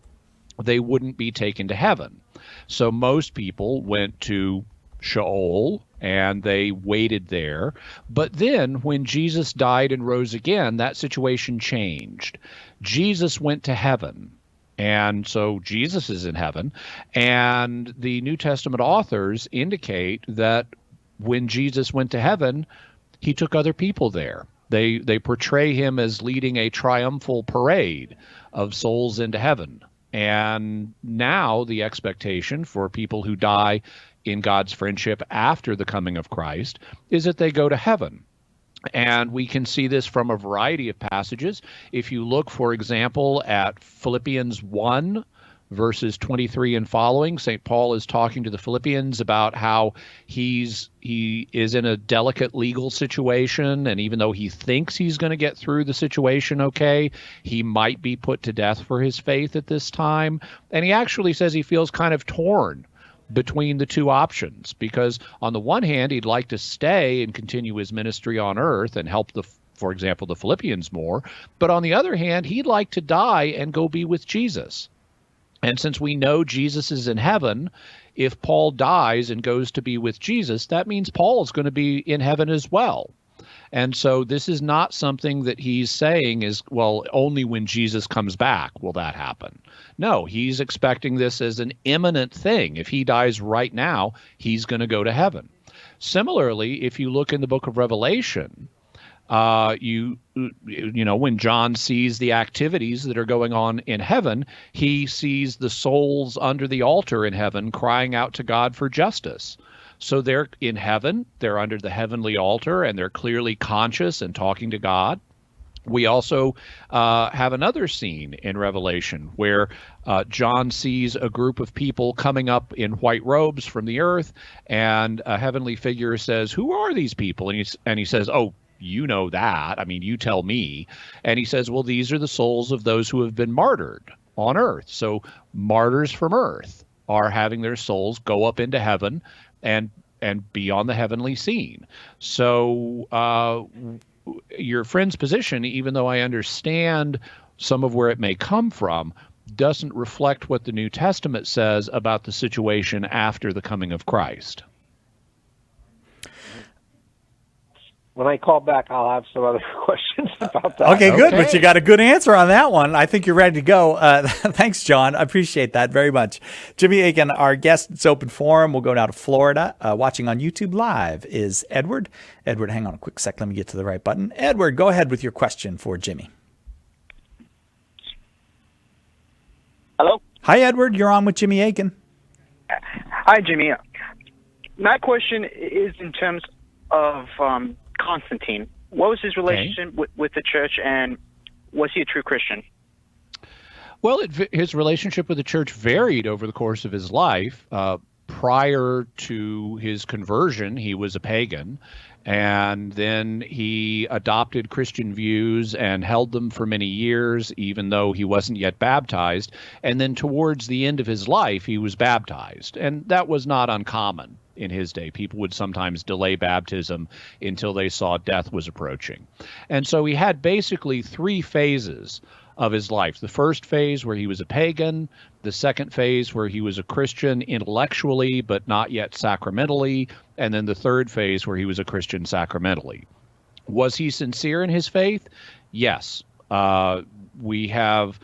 they wouldn't be taken to heaven. So most people went to Sheol, and they waited there. But then when Jesus died and rose again, that situation changed. Jesus went to heaven. And so Jesus is in heaven. And the New Testament authors indicate that when Jesus went to heaven, he took other people there. They portray him as leading a triumphal parade of souls into heaven. And now the expectation for people who die in God's friendship after the coming of Christ is that they go to heaven. And we can see this from a variety of passages. If you look, for example, at Philippians 1, verses 23 and following, St. Paul is talking to the Philippians about how he is in a delicate legal situation, and even though he thinks he's going to get through the situation okay, he might be put to death for his faith at this time. And he actually says he feels kind of torn between the two options, because on the one hand, he'd like to stay and continue his ministry on earth and help for example, the Philippians more. But on the other hand, he'd like to die and go be with Jesus. And since we know Jesus is in heaven, if Paul dies and goes to be with Jesus, that means Paul is going to be in heaven as well. And so this is not something that he's saying is, well, only when Jesus comes back will that happen. No, he's expecting this as an imminent thing. If he dies right now, he's going to go to heaven. Similarly, if you look in the book of Revelation, when John sees the activities that are going on in heaven, he sees the souls under the altar in heaven crying out to God for justice. So they're in heaven, they're under the heavenly altar, and they're clearly conscious and talking to God. We also have another scene in Revelation where John sees a group of people coming up in white robes from the earth, and a heavenly figure says, "Who are these people?" And he says, "Oh, you know that. I mean, you tell me." And he says, "Well, these are the souls of those who have been martyred on earth." So martyrs from earth are having their souls go up into heaven and be on the heavenly scene. So your friend's position, even though I understand some of where it may come from, doesn't reflect what the New Testament says about the situation after the coming of Christ. When I call back, I'll have some other questions about that. Okay, good. But you got a good answer on that one. I think you're ready to go. Thanks, John. I appreciate that very much. Jimmy Akin, our guest. It's open forum. We'll go down to Florida. Watching on YouTube Live is Edward. Edward, hang on a quick sec. Let me get to the right button. Edward, go ahead with your question for Jimmy. Hello? Hi, Edward. You're on with Jimmy Akin. Hi, Jimmy. My question is in terms of Constantine. What was his relationship with the church, and was he a true Christian? Well, his relationship with the church varied over the course of his life. Prior to his conversion, he was a pagan, and then he adopted Christian views and held them for many years, even though he wasn't yet baptized. And then towards the end of his life, he was baptized, and that was not uncommon. In his day, people would sometimes delay baptism until they saw death was approaching. And so he had basically three phases of his life. The first phase where he was a pagan, the second phase where he was a Christian intellectually but not yet sacramentally, and then the third phase where he was a Christian sacramentally. Was he sincere in his faith? Yes. We have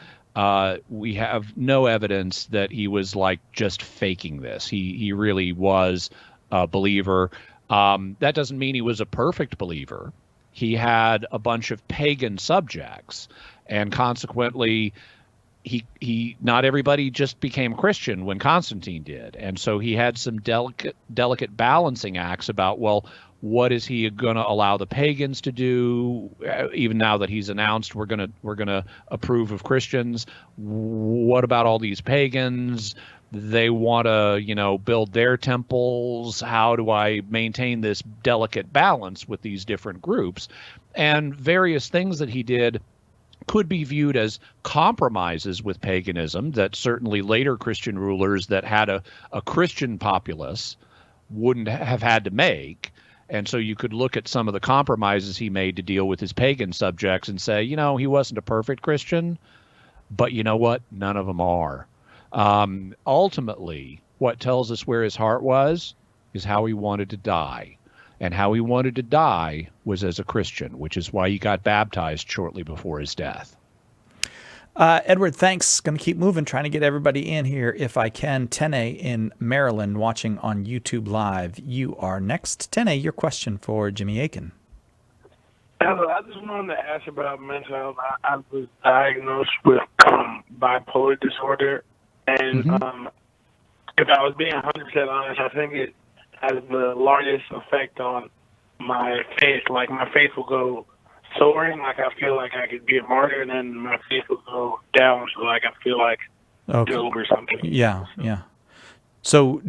we have no evidence that he was like just faking this. He really was a believer. That doesn't mean he was a perfect believer. He had a bunch of pagan subjects, and consequently, he not everybody just became Christian when Constantine did. And so he had some delicate balancing acts about, well, what is he going to allow the pagans to do? Even now that he's announced we're going to approve of Christians, what about all these pagans? They want to, build their temples. How do I maintain this delicate balance with these different groups? And various things that he did could be viewed as compromises with paganism that certainly later Christian rulers that had a Christian populace wouldn't have had to make. And so you could look at some of the compromises he made to deal with his pagan subjects and say, he wasn't a perfect Christian, but you know what? None of them are. Ultimately, what tells us where his heart was is how he wanted to die. And how he wanted to die was as a Christian, which is why he got baptized shortly before his death. Edward, thanks. Going to keep moving, trying to get everybody in here if I can. Tene in Maryland watching on YouTube Live. You are next. Tene, your question for Jimmy Akin. Hello, I just wanted to ask about mental health. I was diagnosed with bipolar disorder, and if I was being 100% honest, I think it has the largest effect on my face. Like, my face will go soaring, like I feel like I could be a martyr, and then my face will go down, so like I feel like Job or something. Yeah. So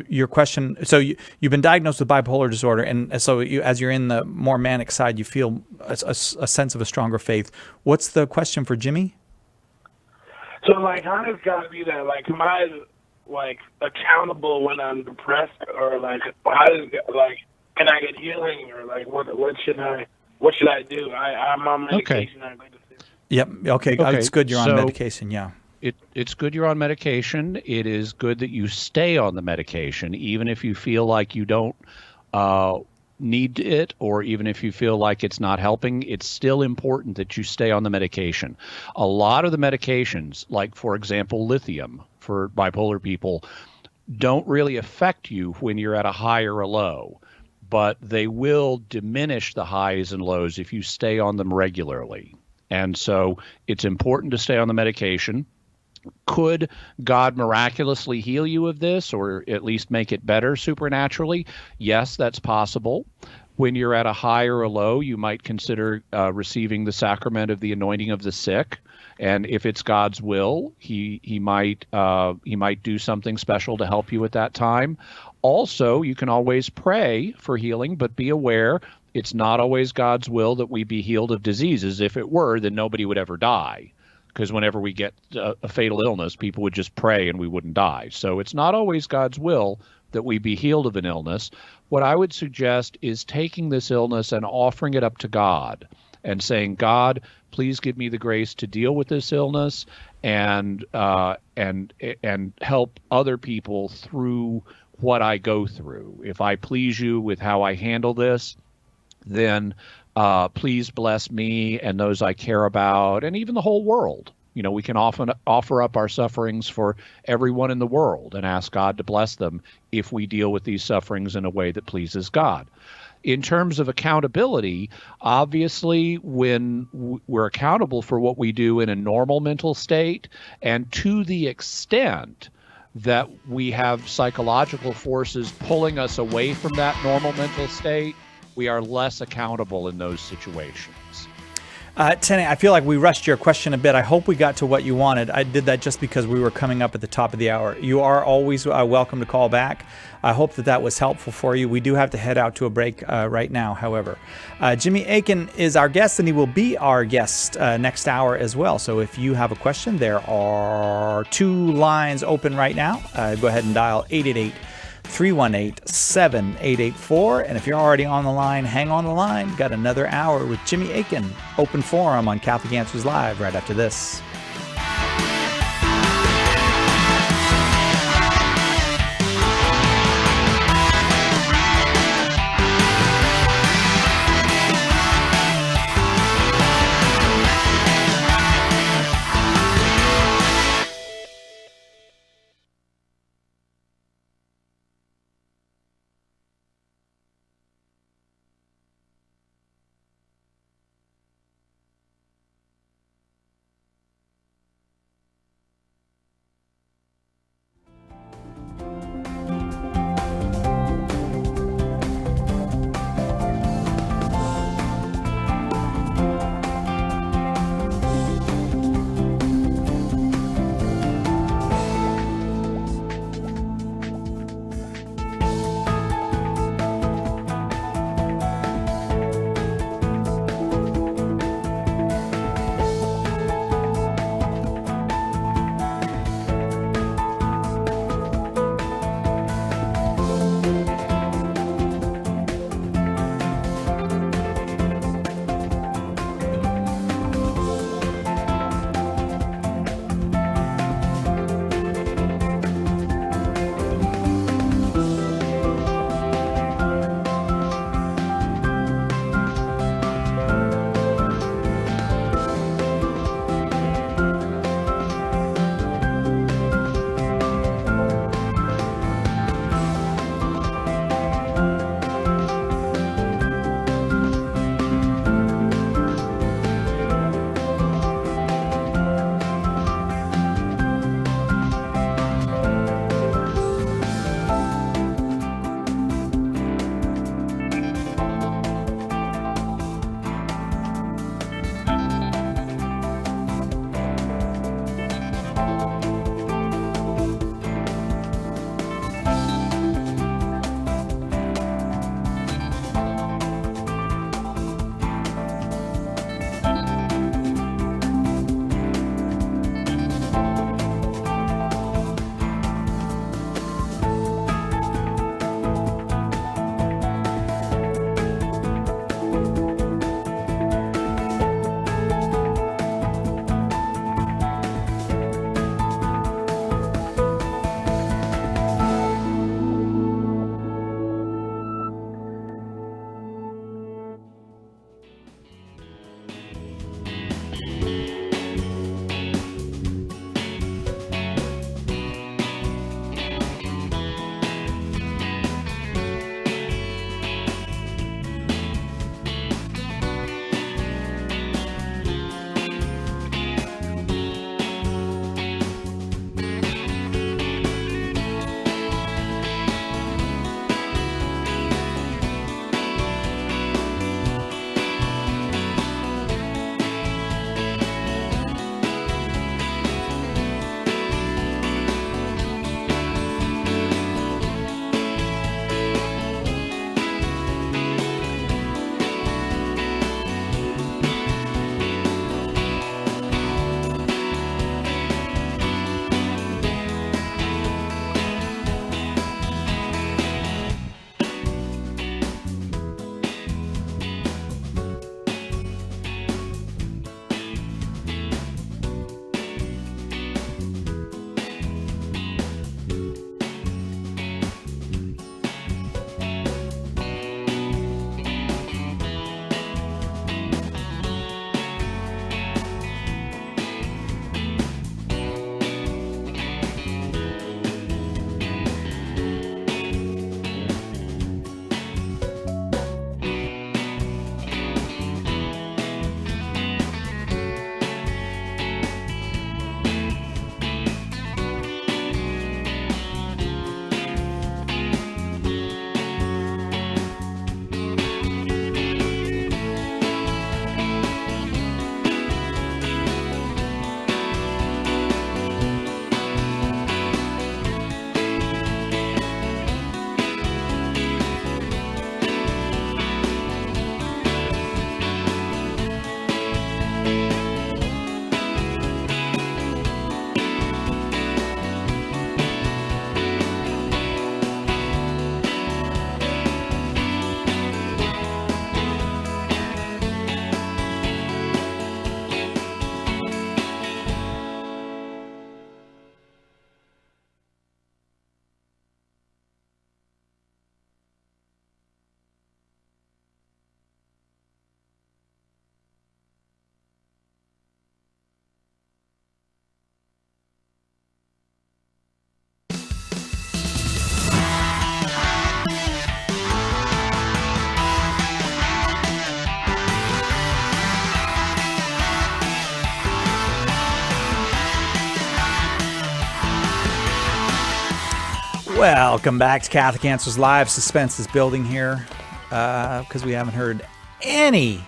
your question, so you've been diagnosed with bipolar disorder, and so as you're in the more manic side, you feel a sense of a stronger faith. What's the question for Jimmy? So, like, how does God be that? Like, am I, like, accountable when I'm depressed, or like, how does, like, can I get healing, or like, what should I do? I'm on medication. Okay. Yep. Okay. It's good you're on medication. Yeah. It's good you're on medication. It is good that you stay on the medication, even if you feel like you don't need it, or even if you feel like it's not helping. It's still important that you stay on the medication. A lot of the medications, like, for example, lithium for bipolar people, don't really affect you when you're at a high or a low, but they will diminish the highs and lows if you stay on them regularly. And so it's important to stay on the medication. Could God miraculously heal you of this, or at least make it better supernaturally? Yes, that's possible. When you're at a high or a low, you might consider receiving the sacrament of the anointing of the sick. And if it's God's will, he might do something special to help you at that time. Also, you can always pray for healing, but be aware it's not always God's will that we be healed of diseases. If it were, then nobody would ever die, because whenever we get a fatal illness, people would just pray and we wouldn't die. So it's not always God's will that we be healed of an illness. What I would suggest is taking this illness and offering it up to God and saying, God, please give me the grace to deal with this illness and help other people through what I go through. If I please you with how I handle this, then please bless me and those I care about, and even the whole world. We can often offer up our sufferings for everyone in the world and ask God to bless them if we deal with these sufferings in a way that pleases God. In terms of accountability, obviously, when we're accountable for what we do in a normal mental state, and to the extent that we have psychological forces pulling us away from that normal mental state, we are less accountable in those situations. Tene, I feel like we rushed your question a bit. I hope we got to what you wanted. I did that just because we were coming up at the top of the hour. You are always welcome to call back. I hope that was helpful for you. We do have to head out to a break right now, however. Jimmy Akin is our guest, and he will be our guest next hour as well. So if you have a question, there are 2 lines open right now. Go ahead and dial 888-318-7884. And if you're already on the line, hang on the line. Got another hour with Jimmy Akin. Open forum on Catholic Answers Live right after this. Welcome back to Catholic Answers Live. Suspense is building here because we haven't heard any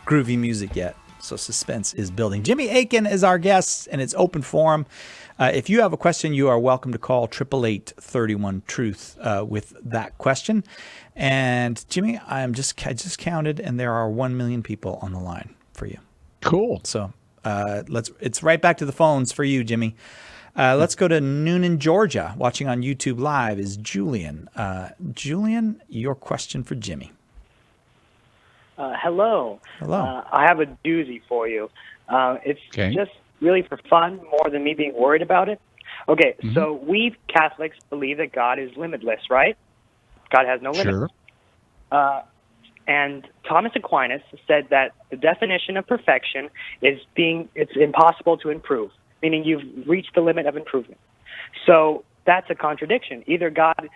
groovy music yet. So suspense is building. Jimmy Akin is our guest, and it's open forum. If you have a question, you are welcome to call 888-31-TRUTH with that question. And Jimmy, I just counted, and there are 1 million people on the line for you. Cool. So it's right back to the phones for you, Jimmy. Let's go to Noonan, Georgia. Watching on YouTube Live is Julian. Julian, your question for Jimmy. Hello. Hello. I have a doozy for you. It's just really for fun, more than me being worried about it. Okay, so we Catholics believe that God is limitless, right? God has no limits. Sure. And Thomas Aquinas said that the definition of perfection is it's impossible to improve, meaning you've reached the limit of improvement. So that's a contradiction. Either God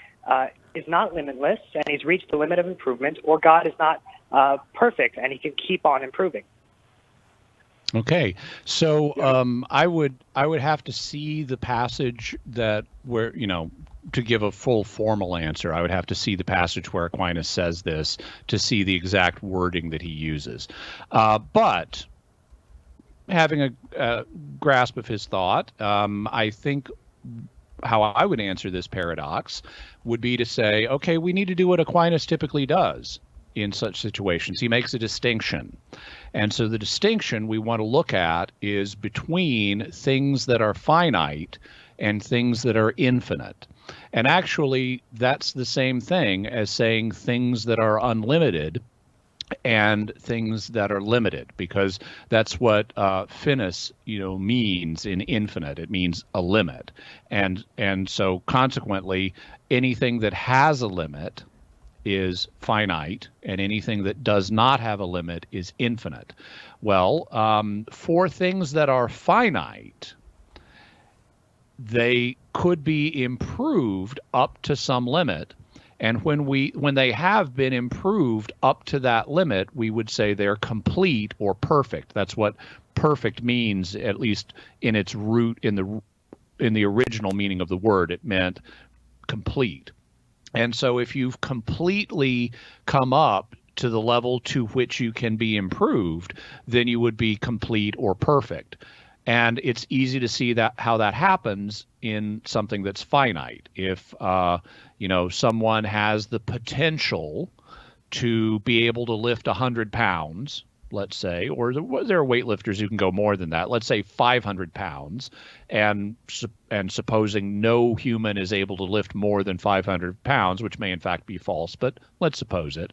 is not limitless and he's reached the limit of improvement, or God is not perfect and he can keep on improving. Okay, so I would have to see the passage where to give a full formal answer, I would have to see the passage where Aquinas says this to see the exact wording that he uses. But having a grasp of his thought, I think how I would answer this paradox would be to say, okay, we need to do what Aquinas typically does in such situations. He makes a distinction. And so the distinction we want to look at is between things that are finite and things that are infinite. And actually, that's the same thing as saying things that are unlimited and things that are limited, because that's what finis, means in infinite. It means a limit. And so consequently, anything that has a limit is finite, and anything that does not have a limit is infinite. Well, for things that are finite, they could be improved up to some limit, and when they have been improved up to that limit, we would say they're complete or perfect. That's what perfect means, at least in its root, in the original meaning of the word. It meant complete. And so if you've completely come up to the level to which you can be improved, then you would be complete or perfect. And it's easy to see how that happens in something that's finite. If someone has the potential to be able to lift 100 pounds, let's say, or there are weightlifters who can go more than that, let's say 500 pounds, and supposing no human is able to lift more than 500 pounds, which may in fact be false, but let's suppose it.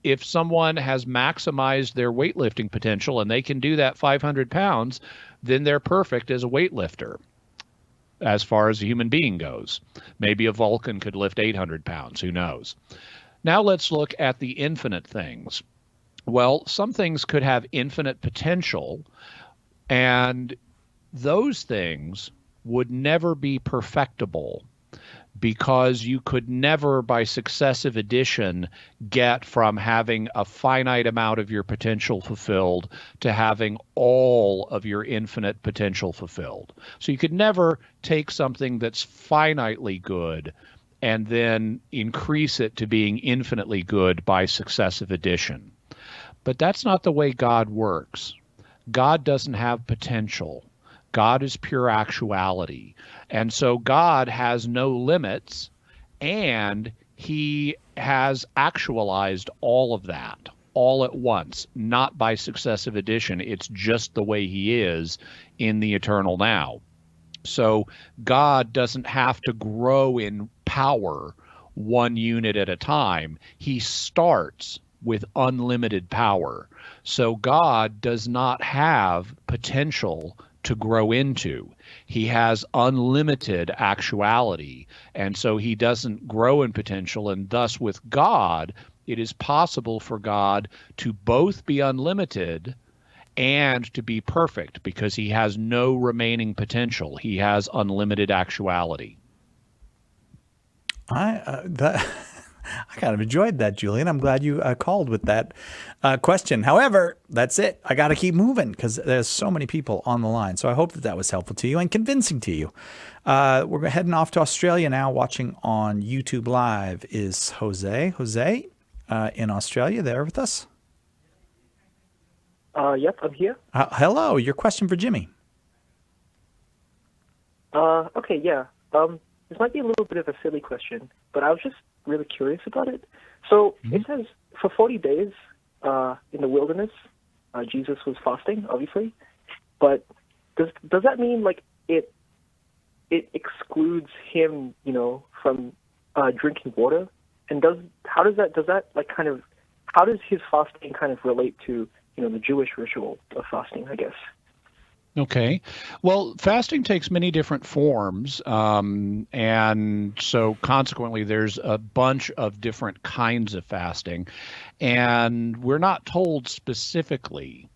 If someone has maximized their weightlifting potential and they can do that 500 pounds, then they're perfect as a weightlifter as far as a human being goes. Maybe a Vulcan could lift 800 pounds, who knows? Now let's look at the infinite things. Well, some things could have infinite potential, and those things would never be perfectible, because you could never, by successive addition, get from having a finite amount of your potential fulfilled to having all of your infinite potential fulfilled. So you could never take something that's finitely good and then increase it to being infinitely good by successive addition. But that's not the way God works. God doesn't have potential. God is pure actuality. And so God has no limits, and he has actualized all of that all at once, not by successive addition. It's just the way he is in the eternal now. So God doesn't have to grow in power one unit at a time. He starts with unlimited power. So God does not have potential to grow into. He has unlimited actuality, and so he doesn't grow in potential, and thus with God, it is possible for God to both be unlimited and to be perfect, because he has no remaining potential. He has unlimited actuality. I kind of enjoyed that, Julian. I'm glad you called with that question. However, that's it. I got to keep moving because there's so many people on the line. So I hope that was helpful to you and convincing to you. We're heading off to Australia now. Watching on YouTube Live is Jose. Jose, in Australia, there with us? Yep, I'm here. Hello. Your question for Jimmy. Okay, yeah. This might be a little bit of a silly question, but I was just really curious about it. So it says for 40 days in the wilderness, Jesus was fasting, obviously. But does that mean like it excludes him, from drinking water? And does his fasting kind of relate to the Jewish ritual of fasting, I guess? Okay. Well, fasting takes many different forms, and so consequently there's a bunch of different kinds of fasting, and we're not told specifically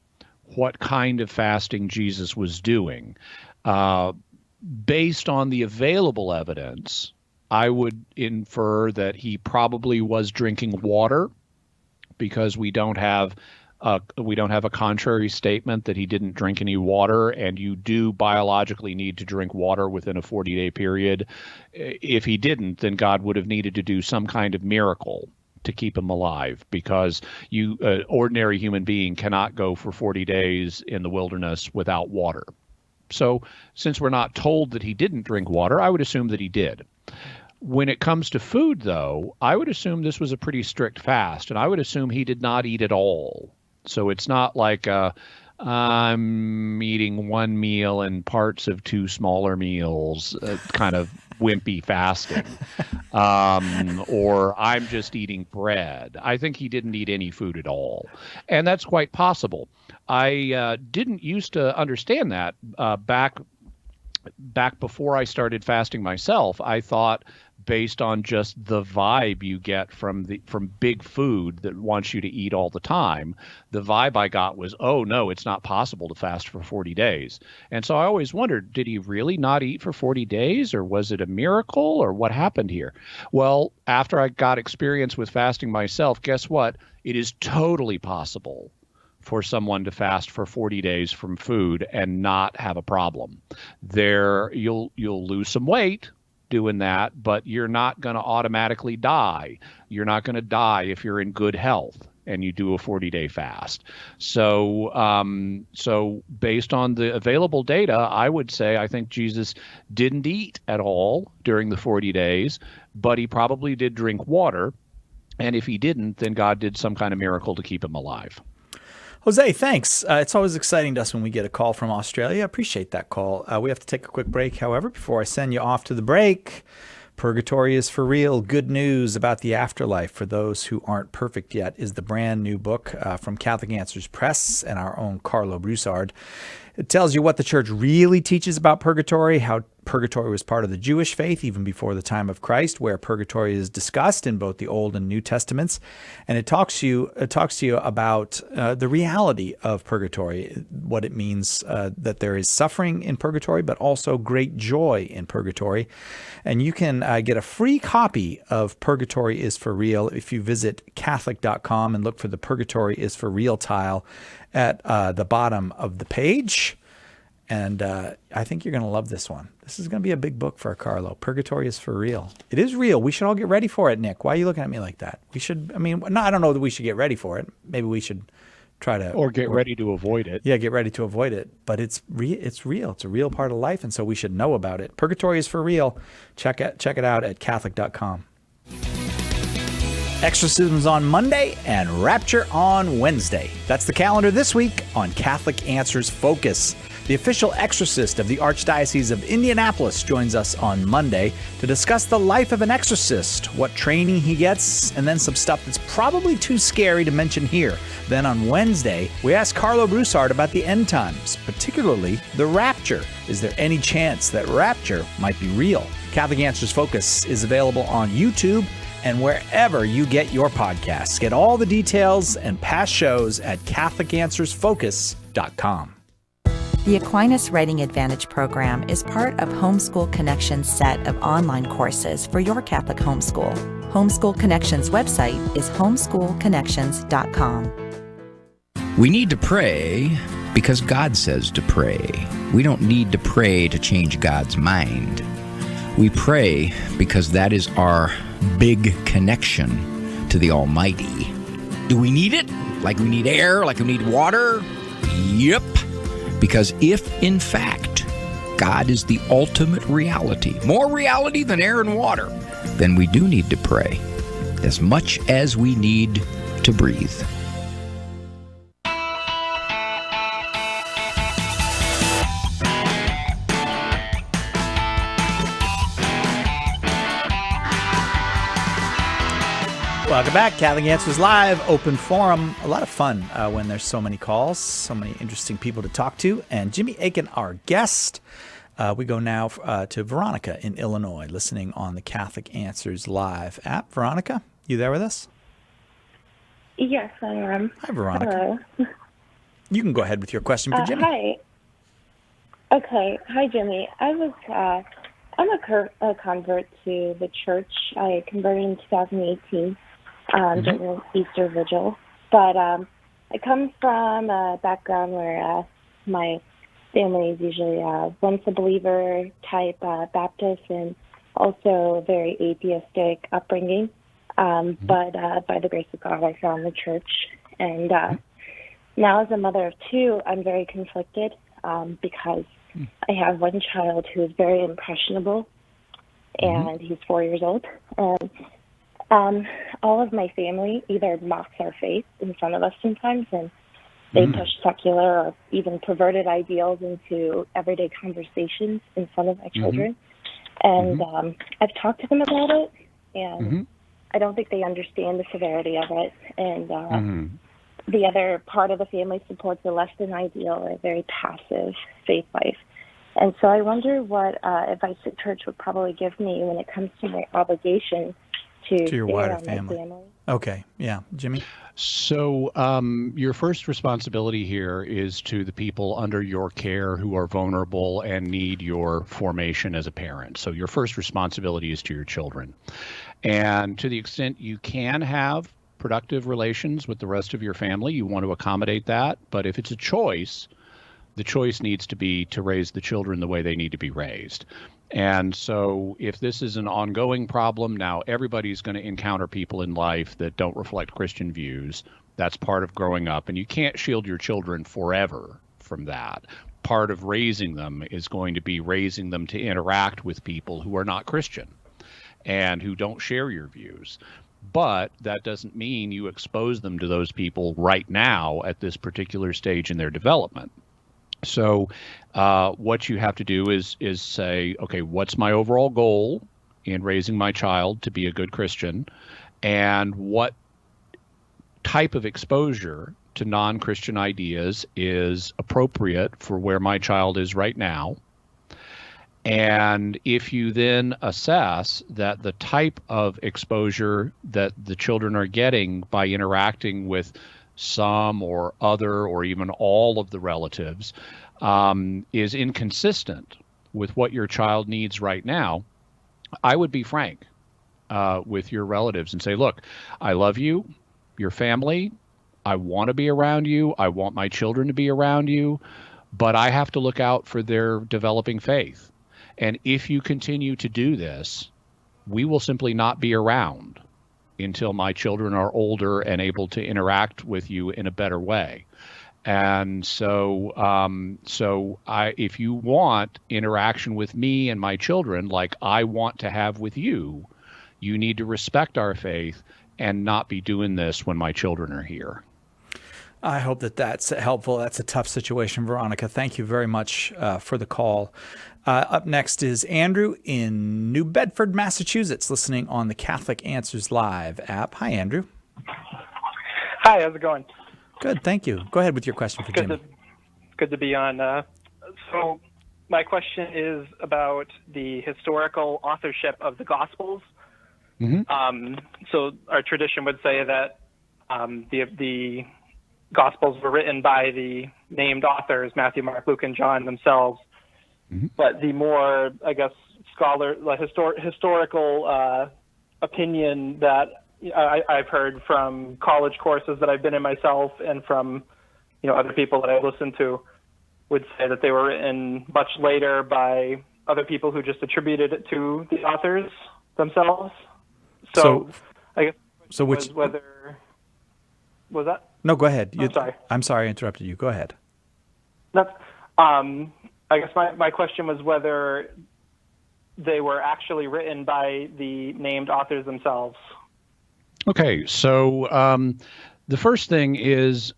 what kind of fasting Jesus was doing. Based on the available evidence, I would infer that he probably was drinking water, because we don't have a contrary statement that he didn't drink any water, and you do biologically need to drink water within a 40-day period. If he didn't, then God would have needed to do some kind of miracle to keep him alive, because ordinary human being cannot go for 40 days in the wilderness without water. So since we're not told that he didn't drink water, I would assume that he did. When it comes to food, though, I would assume this was a pretty strict fast, and I would assume he did not eat at all. So it's not like I'm eating one meal and parts of two smaller meals, kind of wimpy fasting, or I'm just eating bread. I think he didn't eat any food at all, and that's quite possible. I didn't used to understand that back before I started fasting myself. I thought, based on just the vibe you get from big food that wants you to eat all the time, the vibe I got was, oh no, it's not possible to fast for 40 days. And so I always wondered, did he really not eat for 40 days, or was it a miracle, or what happened here? Well, after I got experience with fasting myself, guess what? It is totally possible for someone to fast for 40 days from food and not have a problem. You'll lose some weight doing that, but you're not going to automatically die. You're not going to die if you're in good health and you do a 40-day fast. So based on the available data, I would say I think Jesus didn't eat at all during the 40 days, but he probably did drink water. And if he didn't, then God did some kind of miracle to keep him alive. Jose, thanks. It's always exciting to us when we get a call from Australia. I appreciate that call. We have to take a quick break, however, before I send you off to the break. Purgatory is for Real. Good news about the afterlife for those who aren't perfect yet is the brand new book from Catholic Answers Press and our own Carlo Broussard. It tells you what the church really teaches about purgatory, how purgatory was part of the Jewish faith even before the time of Christ, where purgatory is discussed in both the Old and New Testaments. And it talks to you about the reality of purgatory, what it means that there is suffering in purgatory, but also great joy in purgatory. And you can get a free copy of Purgatory is for Real if you visit Catholic.com and look for the Purgatory is for Real tile at the bottom of the page. And I think you're going to love this one. This is going to be a big book for Carlo. Purgatory is for real. It is real. We should all get ready for it, Nick. Why are you looking at me like that? We should, I don't know that we should get ready for it. Maybe we should try to. Or get ready to avoid it. Yeah, get ready to avoid it. But it's real. It's a real part of life, and so we should know about it. Purgatory is for real. Check it out at Catholic.com. Exorcisms on Monday and Rapture on Wednesday. That's the calendar this week on Catholic Answers Focus. The official exorcist of the Archdiocese of Indianapolis joins us on Monday to discuss the life of an exorcist, what training he gets, and then some stuff that's probably too scary to mention here. Then on Wednesday, we ask Carlo Broussard about the end times, particularly the rapture. Is there any chance that rapture might be real? Catholic Answers Focus is available on YouTube and wherever you get your podcasts. Get all the details and past shows at CatholicAnswersFocus.com. The Aquinas Writing Advantage program is part of Homeschool Connection's set of online courses for your Catholic homeschool. Homeschool Connections website is homeschoolconnections.com. We need to pray because God says to pray. We don't need to pray to change God's mind. We pray because that is our big connection to the Almighty. Do we need it? Like we need air? Like we need water? Yep. Because if, in fact, God is the ultimate reality, more reality than air and water, then we do need to pray as much as we need to breathe. Welcome back. Catholic Answers Live, open forum. A lot of fun when there's so many calls, so many interesting people to talk to. And Jimmy Akin, our guest. We go now to Veronica in Illinois, listening on the Catholic Answers Live app. Veronica, you there with us? Yes, I am. Hi, Veronica. Hello. You can go ahead with your question for Jimmy. Hi. Okay. Hi, Jimmy. I'm a convert to the church. I converted in 2018 during Easter Vigil. But I come from a background where my family is usually once a believer type Baptist and also very atheistic upbringing. But by the grace of God, I found the church. And now as a mother of two, I'm very conflicted because I have one child who is very impressionable, and he's 4 years old. And all of my family either mocks our faith in front of us sometimes, and they push secular or even perverted ideals into everyday conversations in front of my children. And I've talked to them about it, and I don't think they understand the severity of it. And the other part of the family supports a less than ideal or very passive faith life. And so I wonder what advice the church would probably give me when it comes to my obligation to your wider my family. Okay, yeah. Jimmy? So your first responsibility here is to the people under your care who are vulnerable and need your formation as a parent. So your first responsibility is to your children. And to the extent you can have productive relations with the rest of your family, you want to accommodate that. But if it's a choice, the choice needs to be to raise the children the way they need to be raised. And so if this is an ongoing problem, now everybody's going to encounter people in life that don't reflect Christian views. That's part of growing up, and you can't shield your children forever from that. Part of raising them is going to be raising them to interact with people who are not Christian and who don't share your views. But that doesn't mean you expose them to those people right now at this particular stage in their development. So what you have to do is say, okay, what's my overall goal in raising my child to be a good Christian, and what type of exposure to non-Christian ideas is appropriate for where my child is right now. And if you then assess that the type of exposure that the children are getting by interacting with some or other or even all of the relatives is inconsistent with what your child needs right now, I would be frank with your relatives and say, look, I love you, your family, I want to be around you, I want my children to be around you, but I have to look out for their developing faith. And if you continue to do this, we will simply not be around until my children are older and able to interact with you in a better way. And so, if you want interaction with me and my children like I want to have with you, you need to respect our faith and not be doing this when my children are here. I hope that that's helpful. That's a tough situation, Veronica. Thank you very much for the call. Up next is Andrew in New Bedford, Massachusetts, listening on the Catholic Answers Live app. Hi, Andrew. Hi, how's it going? Good, thank you. Go ahead with your question for Jimmy. Good to be on. So my question is about the historical authorship of the Gospels. So our tradition would say that the Gospels were written by the named authors, Matthew, Mark, Luke, and John themselves. But the more, I guess, historical opinion that I've heard from college courses that I've been in myself, and from other people that I've listened to, would say that they were written much later by other people who just attributed it to the authors themselves. So I guess whether was that? No, go ahead. Sorry. I'm sorry I interrupted you. Go ahead. That's, I guess my question was whether they were actually written by the named authors themselves. Okay, so the first thing is,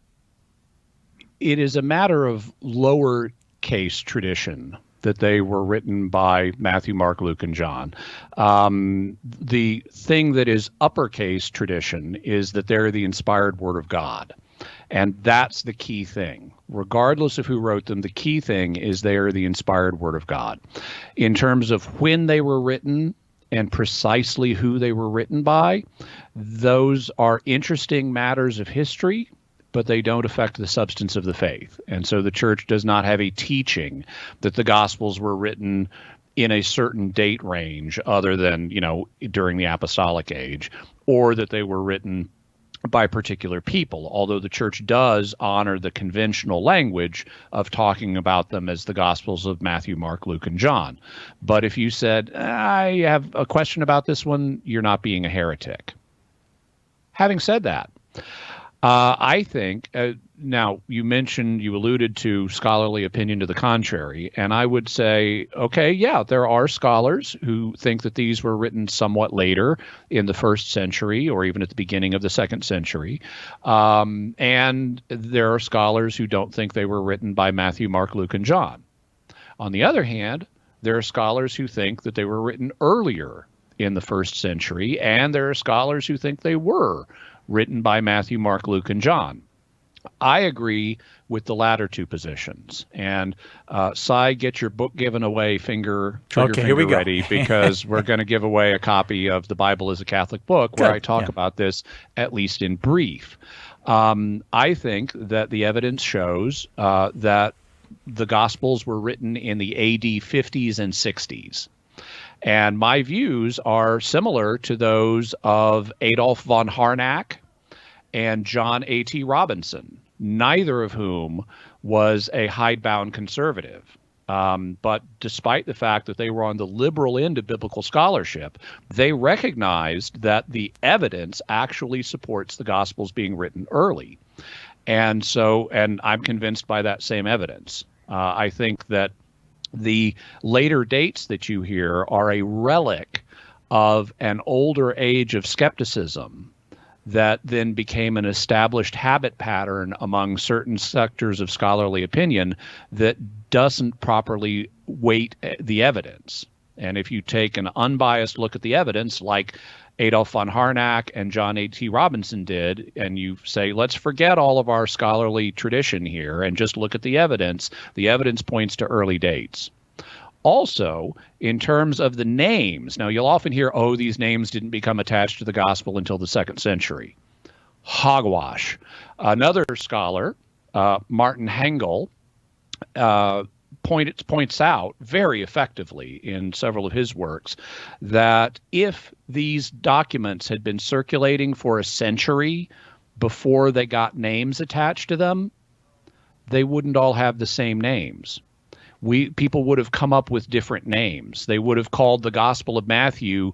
it is a matter of lowercase tradition that they were written by Matthew, Mark, Luke, and John. The thing that is uppercase tradition is that they're the inspired word of God. And that's the key thing. Regardless of who wrote them, the key thing is they are the inspired word of God. In terms of when they were written and precisely who they were written by, those are interesting matters of history, but they don't affect the substance of the faith. And so the church does not have a teaching that the Gospels were written in a certain date range other than, during the apostolic age, or that they were written by particular people, although the church does honor the conventional language of talking about them as the Gospels of Matthew, Mark, Luke, and John. But if you said, I have a question about this one, you're not being a heretic. Having said that, I think, now you alluded to scholarly opinion to the contrary, and I would say, okay, yeah, there are scholars who think that these were written somewhat later in the 1st century or even at the beginning of the 2nd century. And there are scholars who don't think they were written by Matthew, Mark, Luke, and John. On the other hand, there are scholars who think that they were written earlier in the 1st century, and there are scholars who think they were written by Matthew, Mark, Luke, and John. I agree with the latter two positions. And Cy, get your book given away, trigger finger ready, because we're going to give away a copy of The Bible is a Catholic Book, where I talk about this, at least in brief. I think that the evidence shows that the Gospels were written in the AD 50s and 60s. And my views are similar to those of Adolf von Harnack and John A.T. Robinson, neither of whom was a hidebound conservative. But despite the fact that they were on the liberal end of biblical scholarship, they recognized that the evidence actually supports the Gospels being written early. And I'm convinced by that same evidence. I think that the later dates that you hear are a relic of an older age of skepticism that then became an established habit pattern among certain sectors of scholarly opinion that doesn't properly weight the evidence. And if you take an unbiased look at the evidence, like Adolf von Harnack and John A.T. Robinson did, and you say, let's forget all of our scholarly tradition here and just look at the evidence points to early dates. Also, in terms of the names, now you'll often hear, these names didn't become attached to the gospel until the 2nd century. Hogwash. Another scholar, Martin Hengel, points out very effectively in several of his works that if these documents had been circulating for a century before they got names attached to them, they wouldn't all have the same names. People would have come up with different names. They would have called the Gospel of Matthew.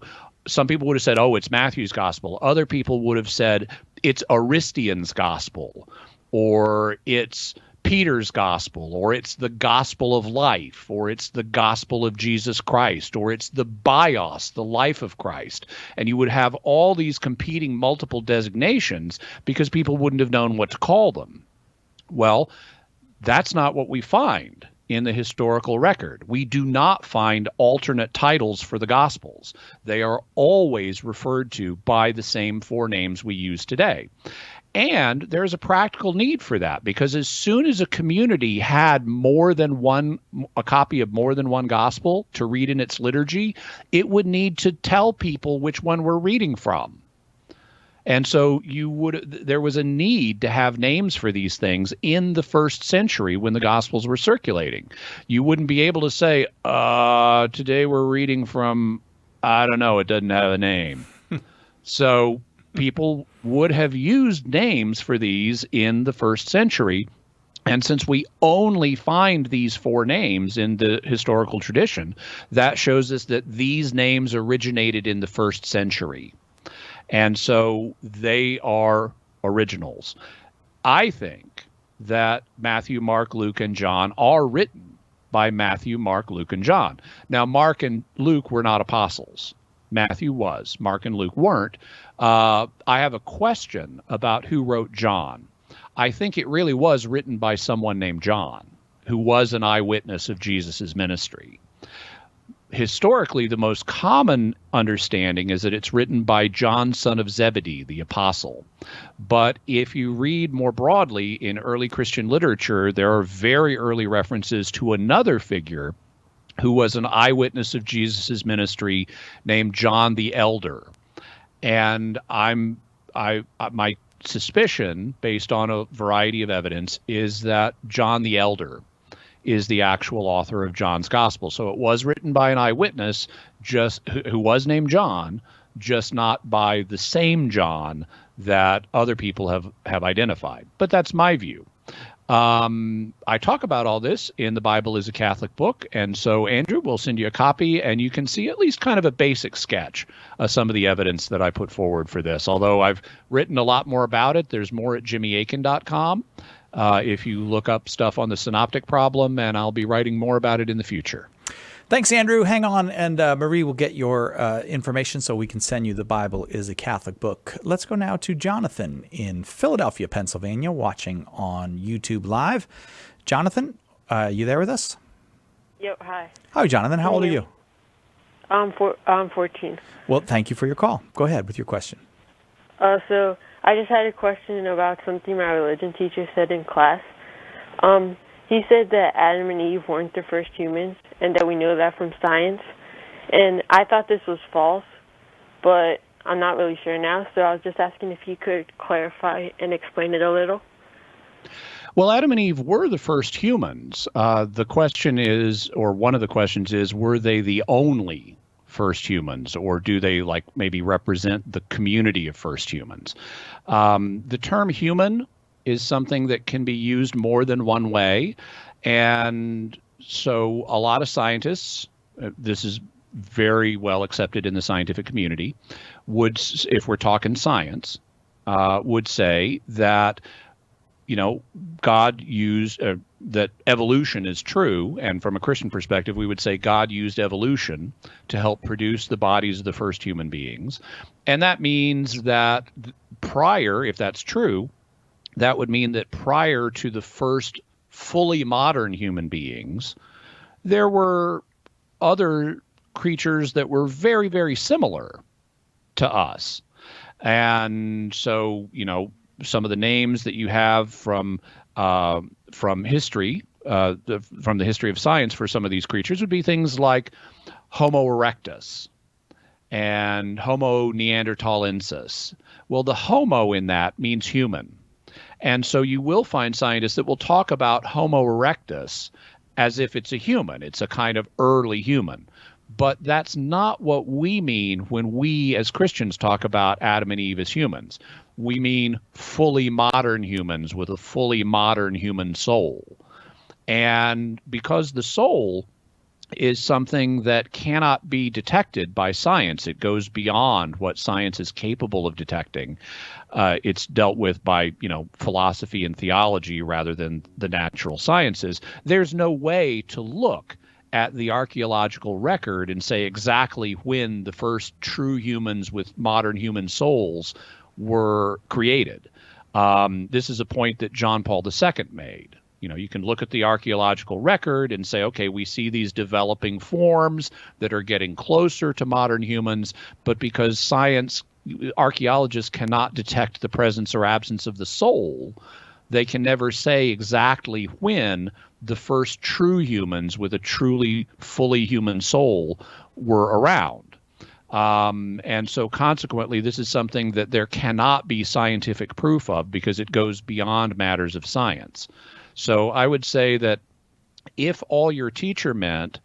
Some people would have said, it's Matthew's Gospel. Other people would have said, it's Aristian's Gospel, or it's Peter's Gospel, or it's the Gospel of Life, or it's the Gospel of Jesus Christ, or it's the Bios, the life of Christ. And you would have all these competing multiple designations because people wouldn't have known what to call them. Well, that's not what we find in the historical record. We do not find alternate titles for the Gospels. They are always referred to by the same 4 names we use today. And there's a practical need for that, because as soon as a community had a copy of more than one gospel to read in its liturgy, it would need to tell people which one we're reading from. And so there was a need to have names for these things in the 1st century when the Gospels were circulating. You wouldn't be able to say, today we're reading from, I don't know, it doesn't have a name. So people would have used names for these in the 1st century. And since we only find these 4 names in the historical tradition, that shows us that these names originated in the 1st century. And so they are originals. I think that Matthew, Mark, Luke, and John are written by Matthew, Mark, Luke, and John. Now, Mark and Luke were not apostles. Matthew was. Mark and Luke weren't. I have a question about who wrote John. I think it really was written by someone named John, who was an eyewitness of Jesus's ministry. Historically, the most common understanding is that it's written by John, son of Zebedee, the apostle. But if you read more broadly in early Christian literature, there are very early references to another figure who was an eyewitness of Jesus's ministry named John the Elder. And my suspicion, based on a variety of evidence, is that John the Elder is the actual author of John's Gospel. So it was written by an eyewitness who was named John, just not by the same John that other people have identified. But that's my view. I talk about all this in The Bible is a Catholic Book, and so Andrew will send you a copy, and you can see at least kind of a basic sketch of some of the evidence that I put forward for this. Although I've written a lot more about it, there's more at jimmyakin.com. If you look up stuff on the synoptic problem, and I'll be writing more about it in the future. Thanks, Andrew. Hang on, and Marie will get your information so we can send you The Bible is a Catholic Book. Let's go now to Jonathan in Philadelphia, Pennsylvania, watching on YouTube Live. Jonathan, you there with us? Yep, hi. Hi, Jonathan. How old are you? I'm 14. Well, thank you for your call. Go ahead with your question. So I just had a question about something my religion teacher said in class. He said that Adam and Eve weren't the first humans, and that we know that from science. And I thought this was false, but I'm not really sure now, so I was just asking if you could clarify and explain it a little. Well, Adam and Eve were the first humans. The question is, or one of the questions is, were they the only first humans, or do they maybe represent the community of first humans? The term human is something that can be used more than one way. And so a lot of scientists, this is very well accepted in the scientific community, would, if we're talking science, would say that, God used, that evolution is true. And from a Christian perspective, we would say God used evolution to help produce the bodies of the first human beings. And that means that prior, if that's true, that would mean that prior to the first fully modern human beings, there were other creatures that were very, very similar to us. And so, some of the names that you have from history, from the history of science for some of these creatures would be things like Homo erectus and Homo neanderthalensis. Well, the Homo in that means human. And so you will find scientists that will talk about Homo erectus as if it's a human. It's a kind of early human. But that's not what we mean when we as Christians talk about Adam and Eve as humans. We mean fully modern humans with a fully modern human soul. And because the soul is something that cannot be detected by science, it goes beyond what science is capable of detecting. It's dealt with by, philosophy and theology rather than the natural sciences. There's no way to look at the archaeological record and say exactly when the first true humans with modern human souls were created. This is a point that John Paul II made. You can look at the archaeological record and say, okay, we see these developing forms that are getting closer to modern humans, but because archaeologists cannot detect the presence or absence of the soul, they can never say exactly when the first true humans with a truly fully human soul were around. And so consequently, this is something that there cannot be scientific proof of because it goes beyond matters of science. So I would say that if all your teacher meant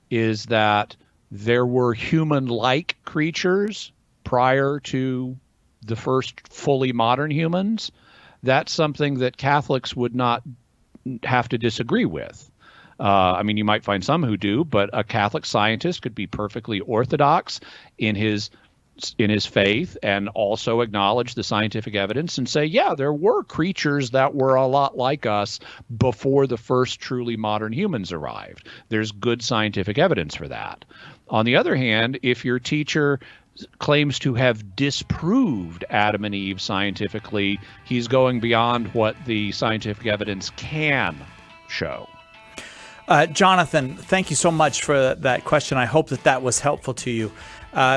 is that there were human-like creatures prior to the first fully modern humans, that's something that Catholics would not have to disagree with. I mean, you might find some who do, but a Catholic scientist could be perfectly orthodox in his faith and also acknowledge the scientific evidence and say, yeah, there were creatures that were a lot like us before the first truly modern humans arrived. There's good scientific evidence for that. On the other hand, if your teacher claims to have disproved Adam and Eve scientifically, he's going beyond what the scientific evidence can show. Jonathan, thank you so much for that question. I hope that was helpful to you.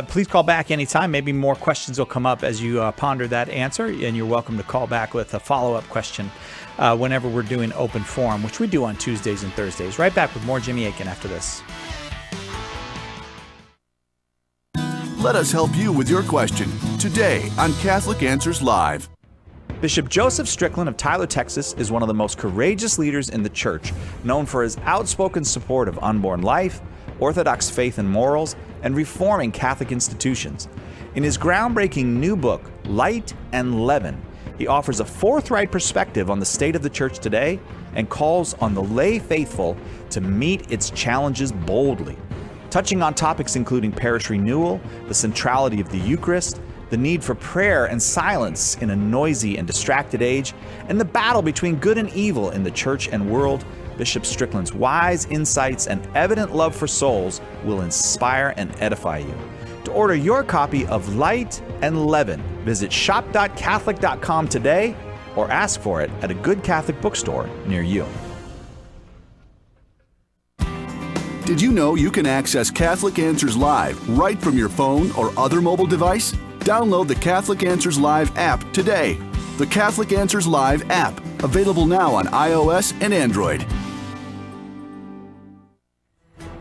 Please call back anytime. Maybe more questions will come up as you ponder that answer, and you're welcome to call back with a follow-up question whenever we're doing open forum, which we do on Tuesdays and Thursdays. Right back with more Jimmy Akin after this. Let us help you with your question today on Catholic Answers Live. Bishop Joseph Strickland of Tyler, Texas, is one of the most courageous leaders in the church, known for his outspoken support of unborn life, Orthodox faith and morals, and reforming Catholic institutions. In his groundbreaking new book, Light and Leaven, he offers a forthright perspective on the state of the church today and calls on the lay faithful to meet its challenges boldly. Touching on topics including parish renewal, the centrality of the Eucharist, the need for prayer and silence in a noisy and distracted age, and the battle between good and evil in the church and world, Bishop Strickland's wise insights and evident love for souls will inspire and edify you. To order your copy of Light and Leaven, visit shop.catholic.com today or ask for it at a good Catholic bookstore near you. Did you know you can access Catholic Answers Live right from your phone or other mobile device? Download the Catholic Answers Live app today. The Catholic Answers Live app, available now on iOS and Android.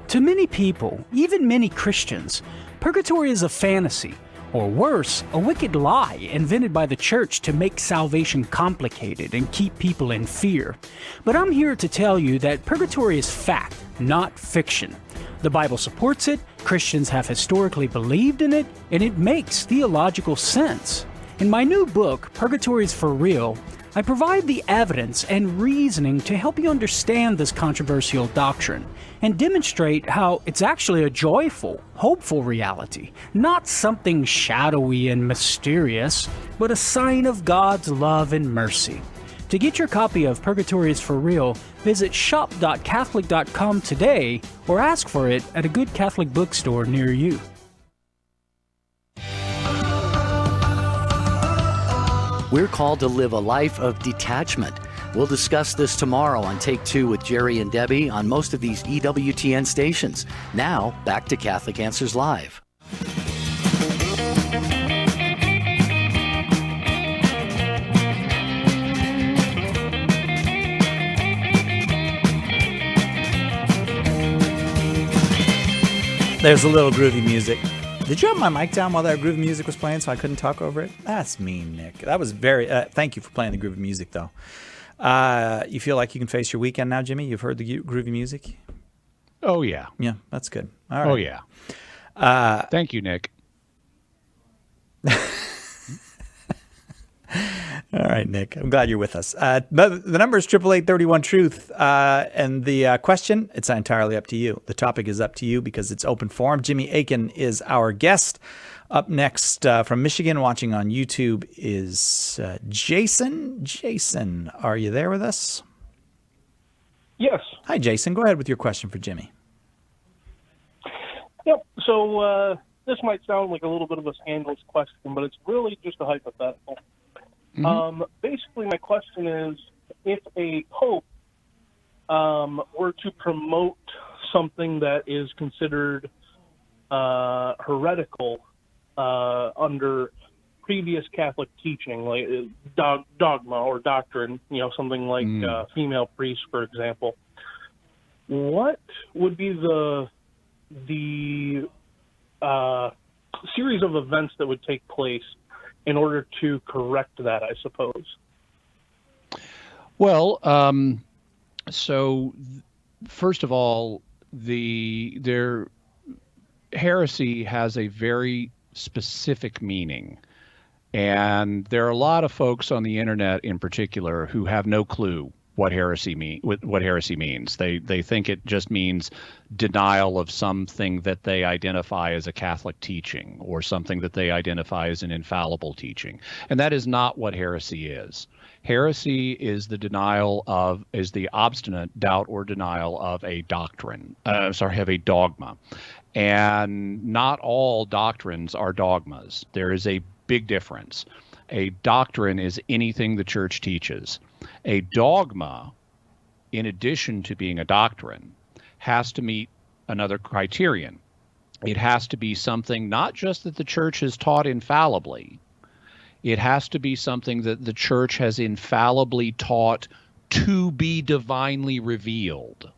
To many people, even many Christians, purgatory is a fantasy, or worse, a wicked lie invented by the church to make salvation complicated and keep people in fear. But I'm here to tell you that purgatory is fact, not fiction. The Bible supports it, Christians have historically believed in it, and it makes theological sense. In my new book, Purgatory is for Real, I provide the evidence and reasoning to help you understand this controversial doctrine and demonstrate how it's actually a joyful, hopeful reality, not something shadowy and mysterious, but a sign of God's love and mercy. To get your copy of Purgatory is for Real, visit shop.catholic.com today or ask for it at a good Catholic bookstore near you. We're called to live a life of detachment. We'll discuss this tomorrow on Take Two with Jerry and Debbie on most of these EWTN stations. Now, back to Catholic Answers Live. There's a little groovy music. Did you have my mic down while that groovy music was playing so I couldn't talk over it? That's mean, Nick. That was very... thank you for playing the groovy music, though. You feel like you can face your weekend now, Jimmy? You've heard the groovy music? Oh, yeah. Yeah, that's good. All right. Oh, yeah. Thank you, Nick. All right, Nick. I'm glad you're with us. The number is 888-31-TRUTH. And the question, it's entirely up to you. The topic is up to you because it's open forum. Jimmy Akin is our guest. Up next from Michigan, watching on YouTube, is Jason. Jason, are you there with us? Yes. Hi, Jason. Go ahead with your question for Jimmy. Yep. So this might sound like a little bit of a scandalous question, but it's really just a hypothetical. Mm-hmm. Basically, my question is, if a pope were to promote something that is considered heretical under previous Catholic teaching, like dogma or doctrine, something like female priests, for example, what would be the series of events that would take place in order to correct that, I suppose? Well, so first of all, their heresy has a very specific meaning. And there are a lot of folks on the internet in particular who have no clue what heresy means. They think it just means denial of something that they identify as a Catholic teaching or something that they identify as an infallible teaching. And that is not what heresy is. Heresy is the obstinate doubt or denial of a doctrine, of a dogma. And not all doctrines are dogmas. There is a big difference. A doctrine is anything the church teaches. A dogma, in addition to being a doctrine, has to meet another criterion. It has to be something not just that the church has taught infallibly. It has to be something that the church has infallibly taught to be divinely revealed.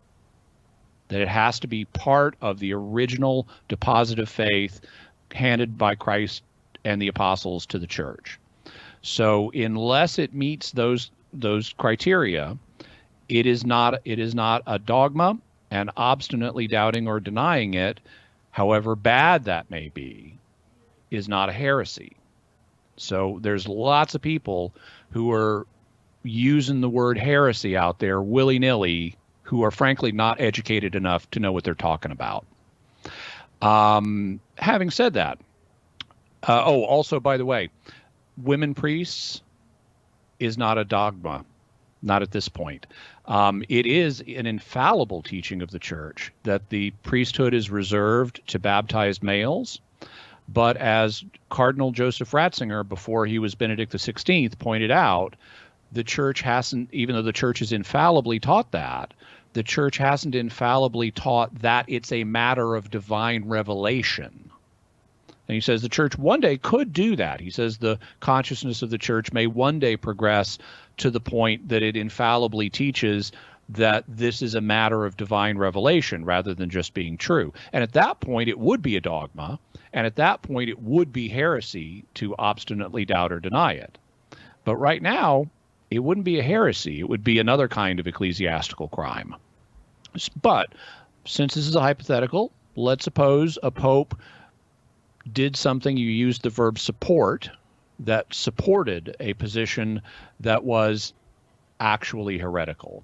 That it has to be part of the original deposit of faith handed by Christ and the apostles to the church. So unless it meets those criteria, it is not a dogma, and obstinately doubting or denying it, however bad that may be, is not a heresy. So there's lots of people who are using the word heresy out there willy-nilly who are frankly not educated enough to know what they're talking about. Having said that, also, by the way, women priests is not a dogma, not at this point. It is an infallible teaching of the church that the priesthood is reserved to baptized males. But as Cardinal Joseph Ratzinger, before he was Benedict XVI, pointed out, the church hasn't, even though the church has infallibly taught that, the church hasn't infallibly taught that it's a matter of divine revelation. And he says the church one day could do that. He says the consciousness of the church may one day progress to the point that it infallibly teaches that this is a matter of divine revelation rather than just being true. And at that point, it would be a dogma. And at that point, it would be heresy to obstinately doubt or deny it. But right now, it wouldn't be a heresy. It would be another kind of ecclesiastical crime. But since this is a hypothetical, let's suppose a pope did something, you used the verb support, that supported a position that was actually heretical.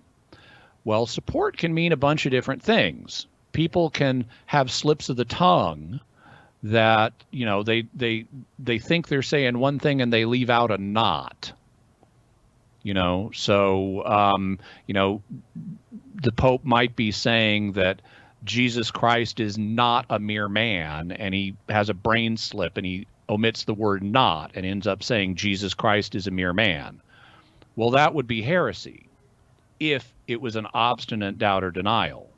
Well, support can mean a bunch of different things. People can have slips of the tongue that, you know, they think they're saying one thing and they leave out a not. You know, so, you know, the Pope might be saying that Jesus Christ is not a mere man, and he has a brain slip and he omits the word not and ends up saying Jesus Christ is a mere man. Well, that would be heresy if it was an obstinate doubt or denial.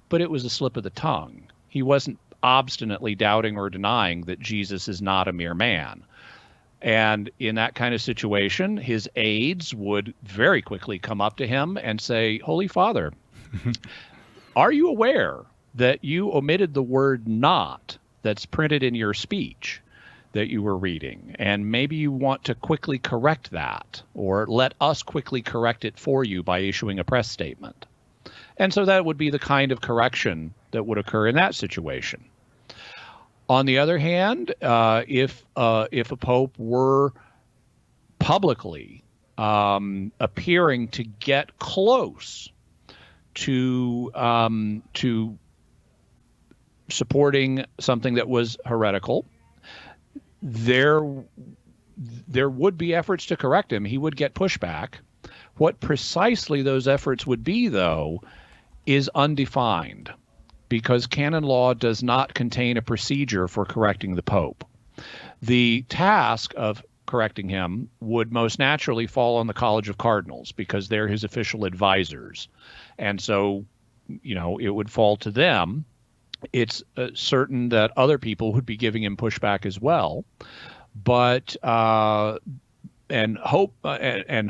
But it was a slip of the tongue. He wasn't obstinately doubting or denying that Jesus is not a mere man. And in that kind of situation, his aides would very quickly come up to him and say, Holy Father, are you aware that you omitted the word not that's printed in your speech that you were reading? And maybe you want to quickly correct that, or let us quickly correct it for you by issuing a press statement. And so that would be the kind of correction that would occur in that situation. On the other hand, if a pope were publicly appearing to get close to supporting something that was heretical, there would be efforts to correct him. He would get pushback. What precisely those efforts would be, though, is undefined, because canon law does not contain a procedure for correcting the Pope. The task of correcting him would most naturally fall on the College of Cardinals, because they're his official advisors. And so, you know, it would fall to them. It's certain that other people would be giving him pushback as well. But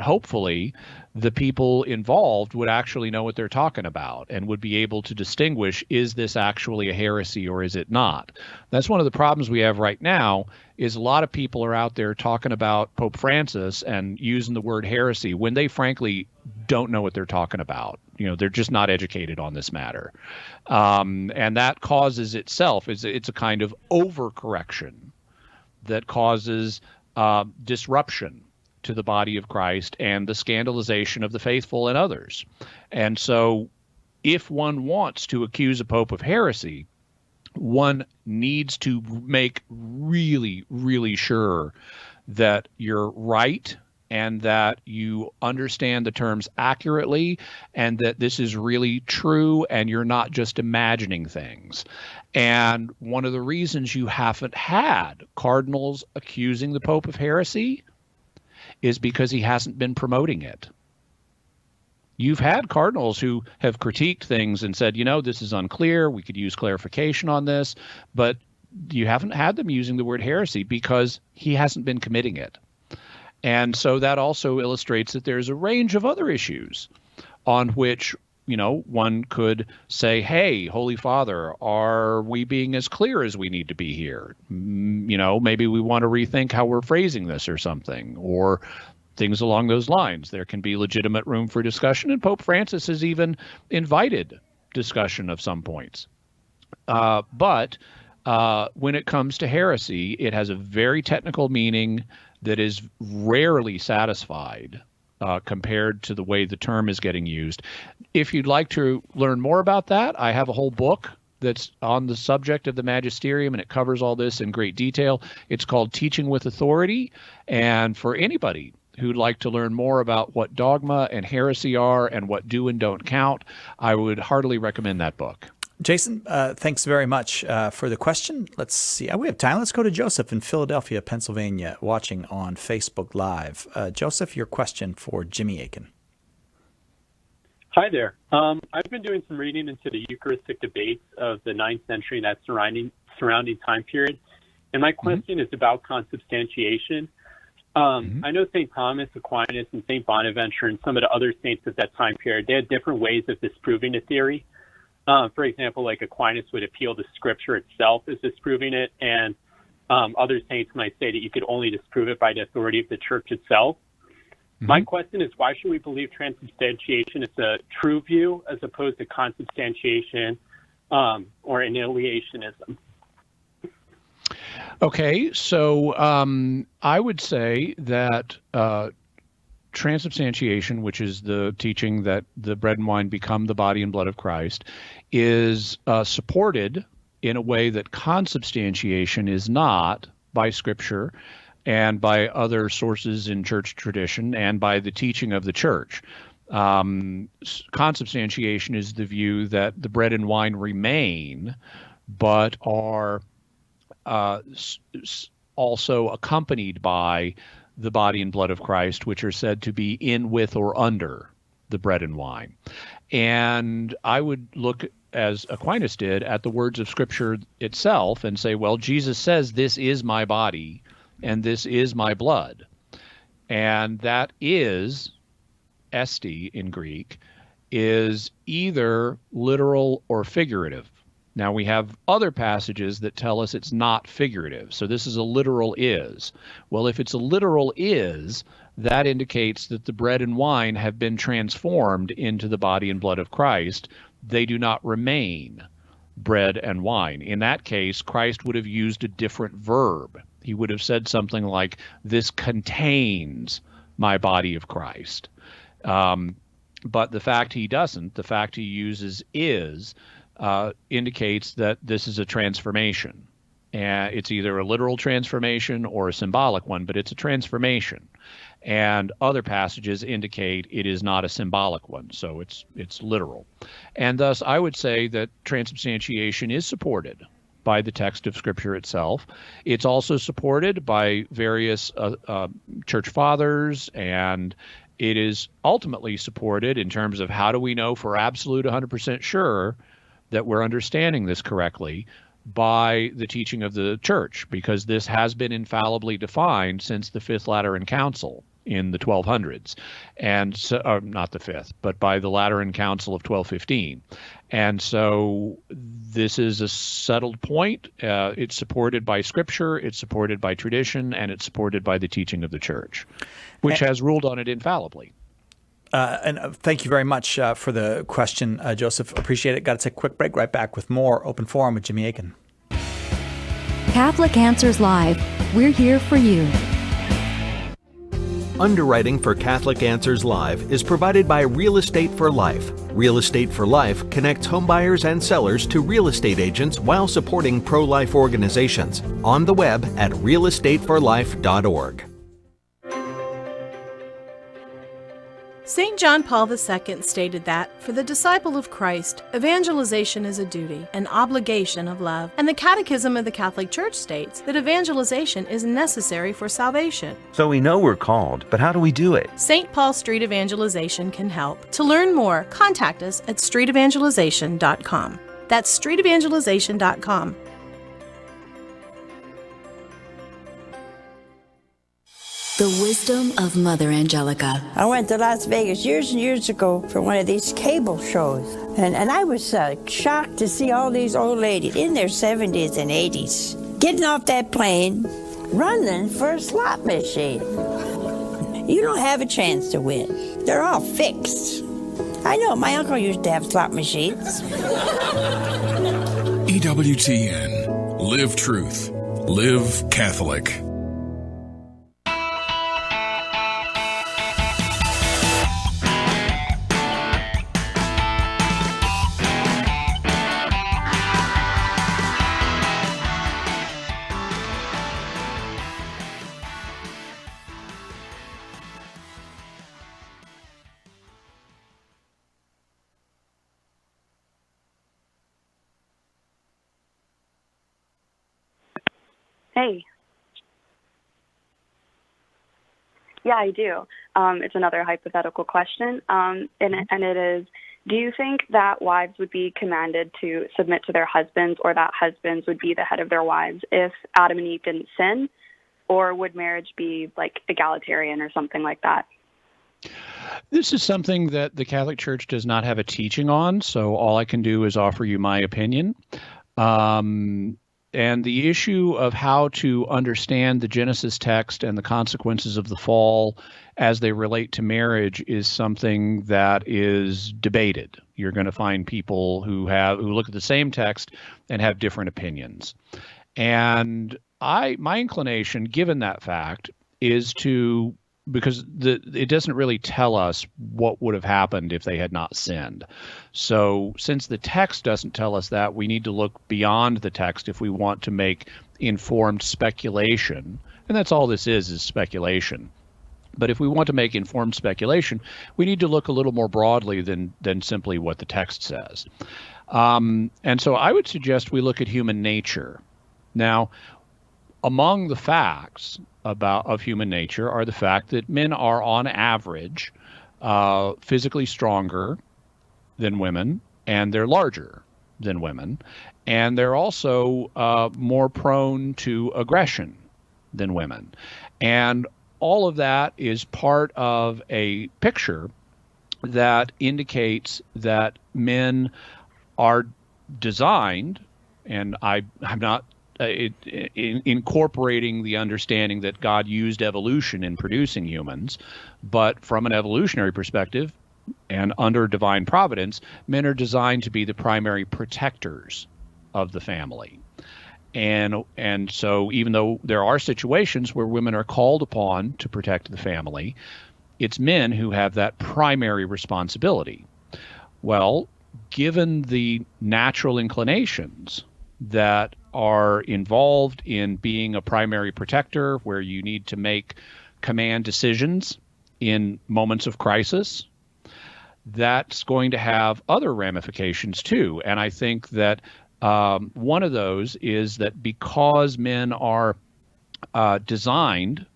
hopefully the people involved would actually know what they're talking about and would be able to distinguish, is this actually a heresy or is it not? That's one of the problems we have right now, is a lot of people are out there talking about Pope Francis and using the word heresy when they frankly don't know what they're talking about. You know, they're just not educated on this matter. And that causes itself, it's a kind of overcorrection that causes disruption to the body of Christ and the scandalization of the faithful and others. And so if one wants to accuse a pope of heresy, one needs to make really, really sure that you're right and that you understand the terms accurately and that this is really true and you're not just imagining things. And one of the reasons you haven't had cardinals accusing the Pope of heresy is because he hasn't been promoting it. You've had cardinals who have critiqued things and said, this is unclear, we could use clarification on this, but you haven't had them using the word heresy because he hasn't been committing it. And so that also illustrates that there's a range of other issues on which, one could say, hey, Holy Father, are we being as clear as we need to be here? Maybe we want to rethink how we're phrasing this or something, or things along those lines. There can be legitimate room for discussion, and Pope Francis has even invited discussion of some points. But when it comes to heresy, it has a very technical meaning that is rarely satisfied compared to the way the term is getting used. If you'd like to learn more about that, I have a whole book that's on the subject of the magisterium, and it covers all this in great detail. It's called Teaching with Authority, and for anybody who'd like to learn more about what dogma and heresy are and what do and don't count, I would heartily recommend that book. Jason, thanks very much for the question. Let's see. We have time. Let's go to Joseph in Philadelphia, Pennsylvania, watching on Facebook Live. Joseph, your question for Jimmy Akin. Hi there. I've been doing some reading into the Eucharistic debates of the 9th century and that surrounding time period. And my question is about consubstantiation. I know St. Thomas Aquinas and St. Bonaventure and some of the other saints of that time period, they had different ways of disproving the theory. For example, like Aquinas would appeal to Scripture itself as disproving it, and other saints might say that you could only disprove it by the authority of the Church itself. My question is, why should we believe transubstantiation is a true view as opposed to consubstantiation or annihilationism? Okay, so I would say that transubstantiation, which is the teaching that the bread and wine become the body and blood of Christ, is supported in a way that consubstantiation is not by Scripture and by other sources in church tradition and by the teaching of the church. Consubstantiation is the view that the bread and wine remain, but are also accompanied by the body and blood of Christ, which are said to be in, with, or under the bread and wine. And I would look, as Aquinas did, at the words of Scripture itself and say, well, Jesus says, this is my body and this is my blood. And that is, esti in Greek, is either literal or figurative. Now, we have other passages that tell us it's not figurative. So this is a literal is. Well, if it's a literal is, that indicates that the bread and wine have been transformed into the body and blood of Christ. They do not remain bread and wine. In that case, Christ would have used a different verb. He would have said something like, this contains my body of Christ. But the fact he doesn't, the fact he uses is, indicates that this is a transformation. It's either a literal transformation or a symbolic one, but it's a transformation. And other passages indicate it is not a symbolic one, so it's literal. And thus, I would say that transubstantiation is supported by the text of Scripture itself. It's also supported by various church fathers, and it is ultimately supported in terms of how do we know for absolute 100% sure that we're understanding this correctly by the teaching of the church, because this has been infallibly defined since the Fifth Lateran Council in the 1200s, and so, not the Fifth, but by the Lateran Council of 1215. And so this is a settled point. It's supported by Scripture, it's supported by tradition, and it's supported by the teaching of the church, which has ruled on it infallibly. And thank you very much for the question, Joseph. Appreciate it. Got to take a quick break. Right back with more Open Forum with Jimmy Akin. Catholic Answers Live. We're here for you. Underwriting for Catholic Answers Live is provided by Real Estate for Life. Real Estate for Life connects homebuyers and sellers to real estate agents while supporting pro-life organizations. On the web at realestateforlife.org. St. John Paul II stated that, for the disciple of Christ, evangelization is a duty, an obligation of love, and the Catechism of the Catholic Church states that evangelization is necessary for salvation. So we know we're called, but how do we do it? St. Paul Street Evangelization can help. To learn more, contact us at streetevangelization.com. That's streetevangelization.com. The wisdom of Mother Angelica. I went to Las Vegas years and years ago for one of these cable shows. And I was shocked to see all these old ladies in their 70s and 80s getting off that plane, running for a slot machine. You don't have a chance to win. They're all fixed. I know, my uncle used to have slot machines. EWTN. Live truth. Live Catholic. Hey. Yeah, I do. It's another hypothetical question, and it is, do you think that wives would be commanded to submit to their husbands, or that husbands would be the head of their wives if Adam and Eve didn't sin, or would marriage be like egalitarian or something like that? This is something that the Catholic Church does not have a teaching on, so all I can do is offer you my opinion. And the issue of how to understand the Genesis text and the consequences of the fall as they relate to marriage is something that is debated. You're going to find people who look at the same text and have different opinions. And my inclination, given that fact, is to, because it doesn't really tell us what would have happened if they had not sinned. So since the text doesn't tell us that, we need to look beyond the text if we want to make informed speculation. And that's all this is speculation. But if we want to make informed speculation, we need to look a little more broadly than simply what the text says. And so I would suggest we look at human nature. Now, among the facts of human nature are the fact that men are on average physically stronger than women, and they're larger than women, and they're also more prone to aggression than women. And all of that is part of a picture that indicates that men are designed, and I'm not incorporating the understanding that God used evolution in producing humans, but from an evolutionary perspective and under divine providence, men are designed to be the primary protectors of the family. And so even though there are situations where women are called upon to protect the family, it's men who have that primary responsibility. Well, given the natural inclinations that are involved in being a primary protector, where you need to make command decisions in moments of crisis, that's going to have other ramifications too. And I think that one of those is that because men are designed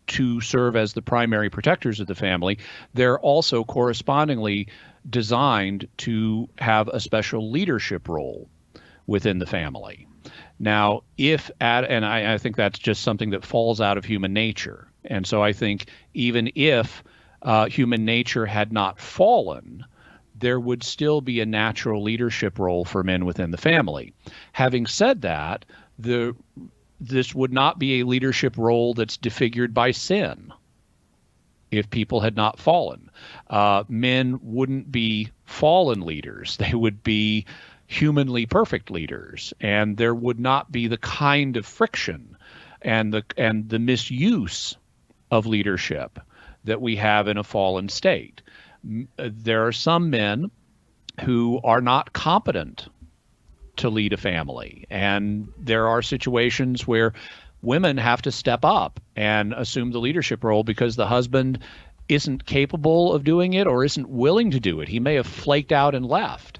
to serve as the primary protectors of the family, they're also correspondingly designed to have a special leadership role within the family. Now, and I think that's just something that falls out of human nature. And so I think even if human nature had not fallen, there would still be a natural leadership role for men within the family. Having said that, this would not be a leadership role that's disfigured by sin. If people had not fallen, men wouldn't be fallen leaders. They would be humanly perfect leaders, and there would not be the kind of friction and the misuse of leadership that we have in a fallen state. There are some men who are not competent to lead a family, and there are situations where women have to step up and assume the leadership role because the husband isn't capable of doing it or isn't willing to do it. He may have flaked out and left.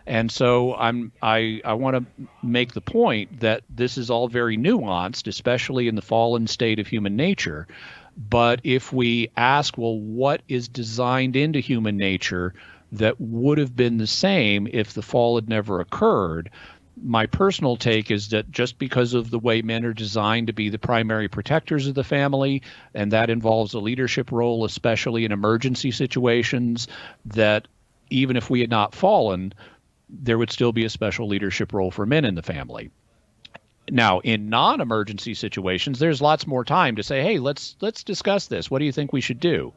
And so I want to make the point that this is all very nuanced, especially in the fallen state of human nature. But if we ask, well, what is designed into human nature that would have been the same if the fall had never occurred? My personal take is that just because of the way men are designed to be the primary protectors of the family, and that involves a leadership role, especially in emergency situations, that even if we had not fallen, there would still be a special leadership role for men in the family. Now, in non-emergency situations, there's lots more time to say, hey, let's discuss this. What do you think we should do?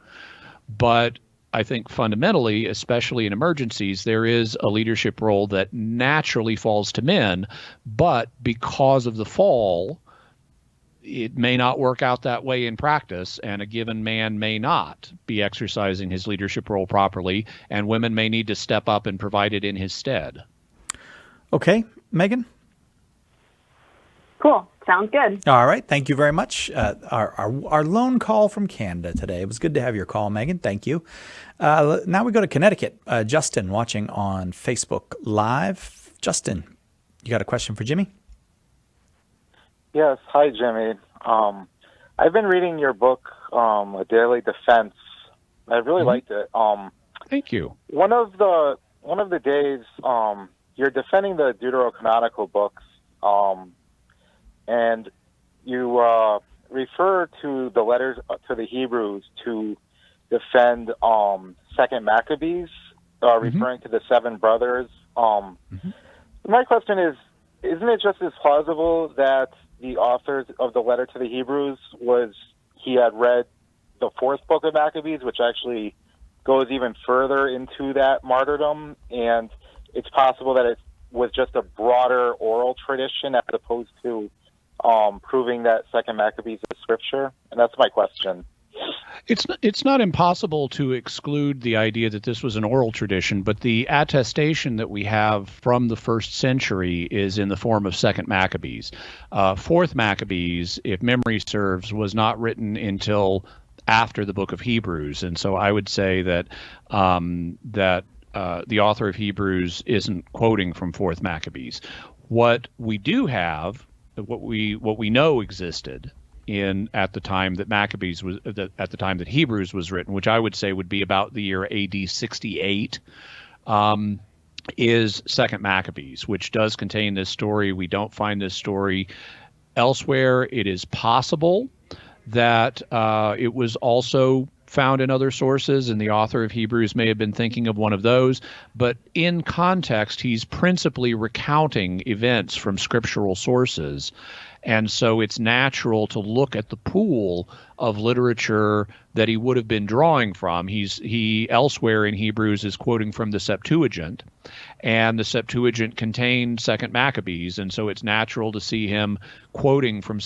But I think fundamentally, especially in emergencies, there is a leadership role that naturally falls to men, but because of the fall, it may not work out that way in practice, and a given man may not be exercising his leadership role properly, and women may need to step up and provide it in his stead. Okay, Megan? Cool. Sounds good. All right. Thank you very much. Our lone call from Canada today. It was good to have your call, Megan. Thank you. Now we go to Connecticut. Justin watching on Facebook Live. Justin, you got a question for Jimmy? Yes. Hi, Jimmy. I've been reading your book, A Daily Defense. I really liked it. Thank you. One of the days, you're defending the Deuterocanonical books, and you refer to the letters to the Hebrews to defend Second Maccabees, referring to the seven brothers. My question is, isn't it just as plausible that the author of the letter to the Hebrews he had read the fourth book of Maccabees, which actually goes even further into that martyrdom, and it's possible that it was just a broader oral tradition as opposed to proving that Second Maccabees is scripture? And that's my question. It's not impossible to exclude the idea that this was an oral tradition, but the attestation that we have from the first century is in the form of Second Maccabees. Fourth Maccabees, if memory serves, was not written until after the book of Hebrews, and so I would say that the author of Hebrews isn't quoting from Fourth Maccabees. What we do have, what we know existed at the time that Maccabees was at the time that Hebrews was written, which I would say would be about the year AD 68, is Second Maccabees, which does contain this story. We don't find this story elsewhere. It is possible that it was also found in other sources, and the author of Hebrews may have been thinking of one of those. But in context, he's principally recounting events from scriptural sources. And so it's natural to look at the pool of literature that he would have been drawing from. He elsewhere in Hebrews is quoting from the Septuagint, and the Septuagint contained Second Maccabees, and so it's natural to see him quoting from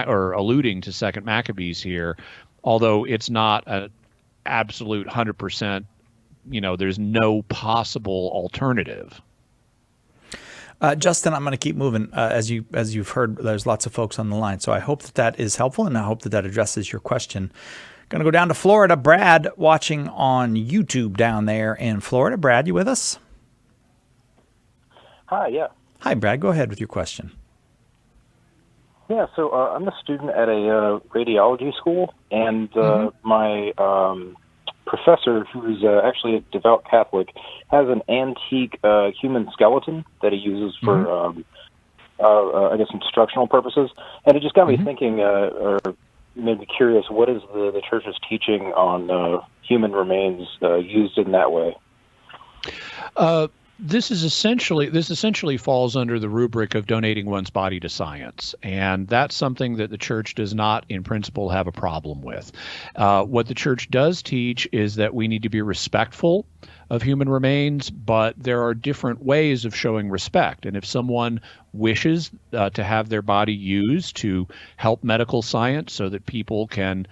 or alluding to Second Maccabees here, although it's not an absolute 100%. There's no possible alternative. Justin, I'm going to keep moving. As you've heard, there's lots of folks on the line, so I hope that is helpful, and I hope that addresses your question. Going to go down to Florida. Brad, watching on YouTube down there in Florida. Brad, you with us? Hi, yeah. Hi, Brad. Go ahead with your question. Yeah, so I'm a student at a radiology school, and my professor, who's actually a devout Catholic, has an antique human skeleton that he uses for, I guess, instructional purposes. And it just got me thinking, or made me curious, what is the Church's teaching on human remains used in that way? This essentially falls under the rubric of donating one's body to science, and that's something that the church does not, in principle, have a problem with. What the church does teach is that we need to be respectful of human remains, but there are different ways of showing respect. And if someone wishes to have their body used to help medical science so that people can,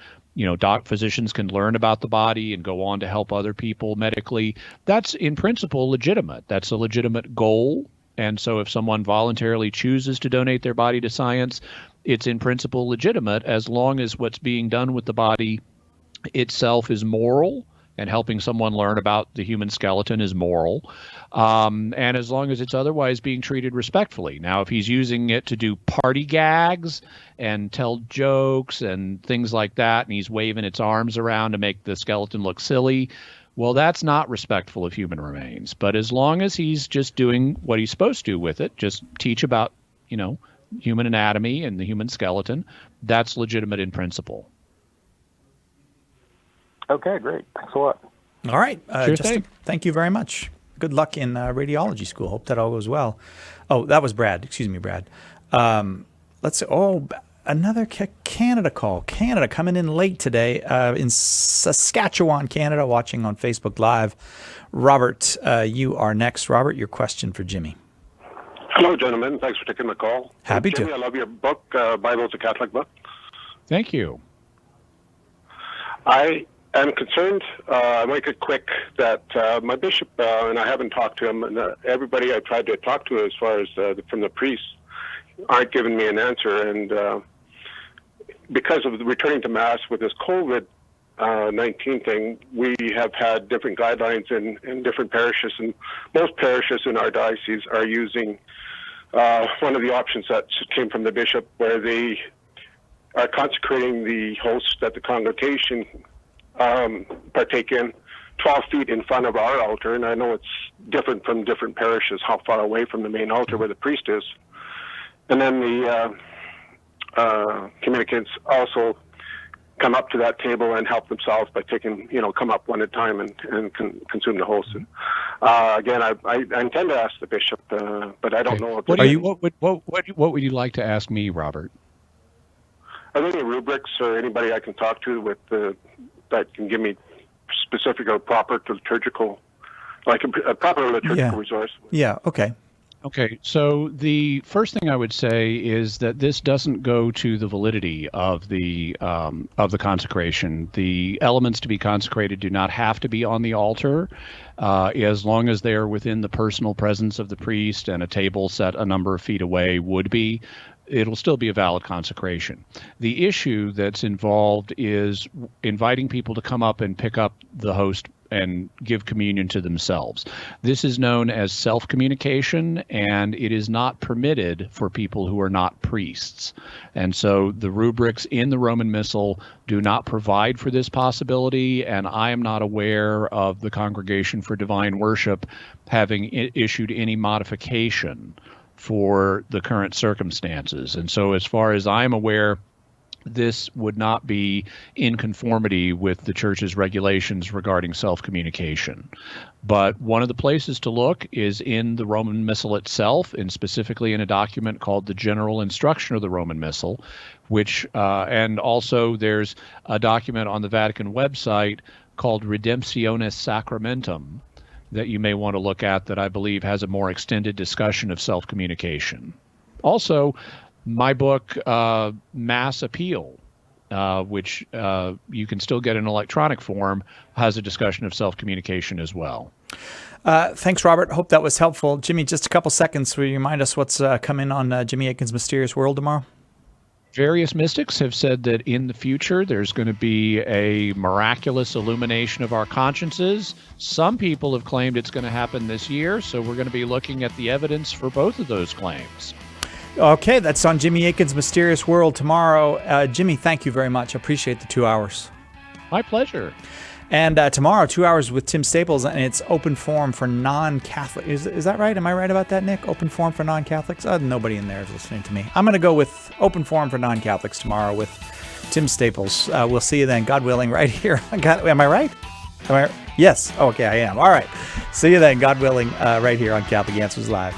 physicians can learn about the body and go on to help other people medically, that's in principle legitimate. That's a legitimate goal. And so if someone voluntarily chooses to donate their body to science, it's in principle legitimate as long as what's being done with the body itself is moral, and helping someone learn about the human skeleton is moral, and as long as it's otherwise being treated respectfully. Now, if he's using it to do party gags and tell jokes and things like that, and he's waving its arms around to make the skeleton look silly, well, that's not respectful of human remains. But as long as he's just doing what he's supposed to with it, just teach about, human anatomy and the human skeleton, that's legitimate in principle. Okay, great. Thanks a lot. All right. Sure Justin, thing. thank you very much. Good luck in radiology school. Hope that all goes well. Oh, that was Brad. Excuse me, Brad. Let's see. Oh, another Canada call. Canada coming in late today in Saskatchewan, Canada, watching on Facebook Live. Robert, you are next. Robert, your question for Jimmy. Hello, gentlemen. Thanks for taking the call. Happy Jimmy, to. I love your book, Bible's a Catholic Book. Thank you. I'm concerned, I'll make it quick, that my bishop, and I haven't talked to him, and everybody I tried to talk to as far as from the priests aren't giving me an answer. And because of the returning to Mass with this COVID-19 thing, we have had different guidelines in different parishes, and most parishes in our diocese are using one of the options that came from the bishop, where they are consecrating the host that the congregation partake in 12 feet in front of our altar. And I know it's different from different parishes, how far away from the main altar where the priest is. And then the communicants also come up to that table and help themselves by taking, come up one at a time and consume the host. And, again, I intend to ask the bishop, but I don't know. What would you like to ask me, Robert? Are there any rubrics or anybody I can talk to with that can give me specific or proper liturgical, like a proper liturgical resource? Yeah, okay. Okay, so the first thing I would say is that this doesn't go to the validity of the consecration. The elements to be consecrated do not have to be on the altar, as long as they are within the personal presence of the priest, and a table set a number of feet away would be. It'll still be a valid consecration. The issue that's involved is inviting people to come up and pick up the host and give communion to themselves. This is known as self-communication, and it is not permitted for people who are not priests. And so the rubrics in the Roman Missal do not provide for this possibility, and I am not aware of the Congregation for Divine Worship having issued any modification for the current circumstances. And so as far as I'm aware, this would not be in conformity with the church's regulations regarding self-communication. But one of the places to look is in the Roman Missal itself, and specifically in a document called the General Instruction of the Roman Missal, which, and also there's a document on the Vatican website called Redemptionis Sacramentum that you may want to look at, that I believe has a more extended discussion of self-communication. Also, my book, Mass Appeal, which you can still get in electronic form, has a discussion of self-communication as well. Thanks, Robert. Hope that was helpful. Jimmy, just a couple seconds. Will you remind us what's coming on Jimmy Akin's Mysterious World tomorrow? Various mystics have said that in the future there's going to be a miraculous illumination of our consciences. Some people have claimed it's going to happen this year, so we're going to be looking at the evidence for both of those claims. Okay, that's on Jimmy Akin's Mysterious World tomorrow. Jimmy, thank you very much. I appreciate the 2 hours. My pleasure. And tomorrow, 2 hours with Tim Staples, and it's open forum for non-Catholic. Is that right? Am I right about that, Nick? Open forum for non-Catholics? Nobody in there is listening to me. I'm going to go with open forum for non-Catholics tomorrow with Tim Staples. We'll see you then, God willing, right here. Am I right? Yes. Okay, I am. All right. See you then, God willing, right here on Catholic Answers Live.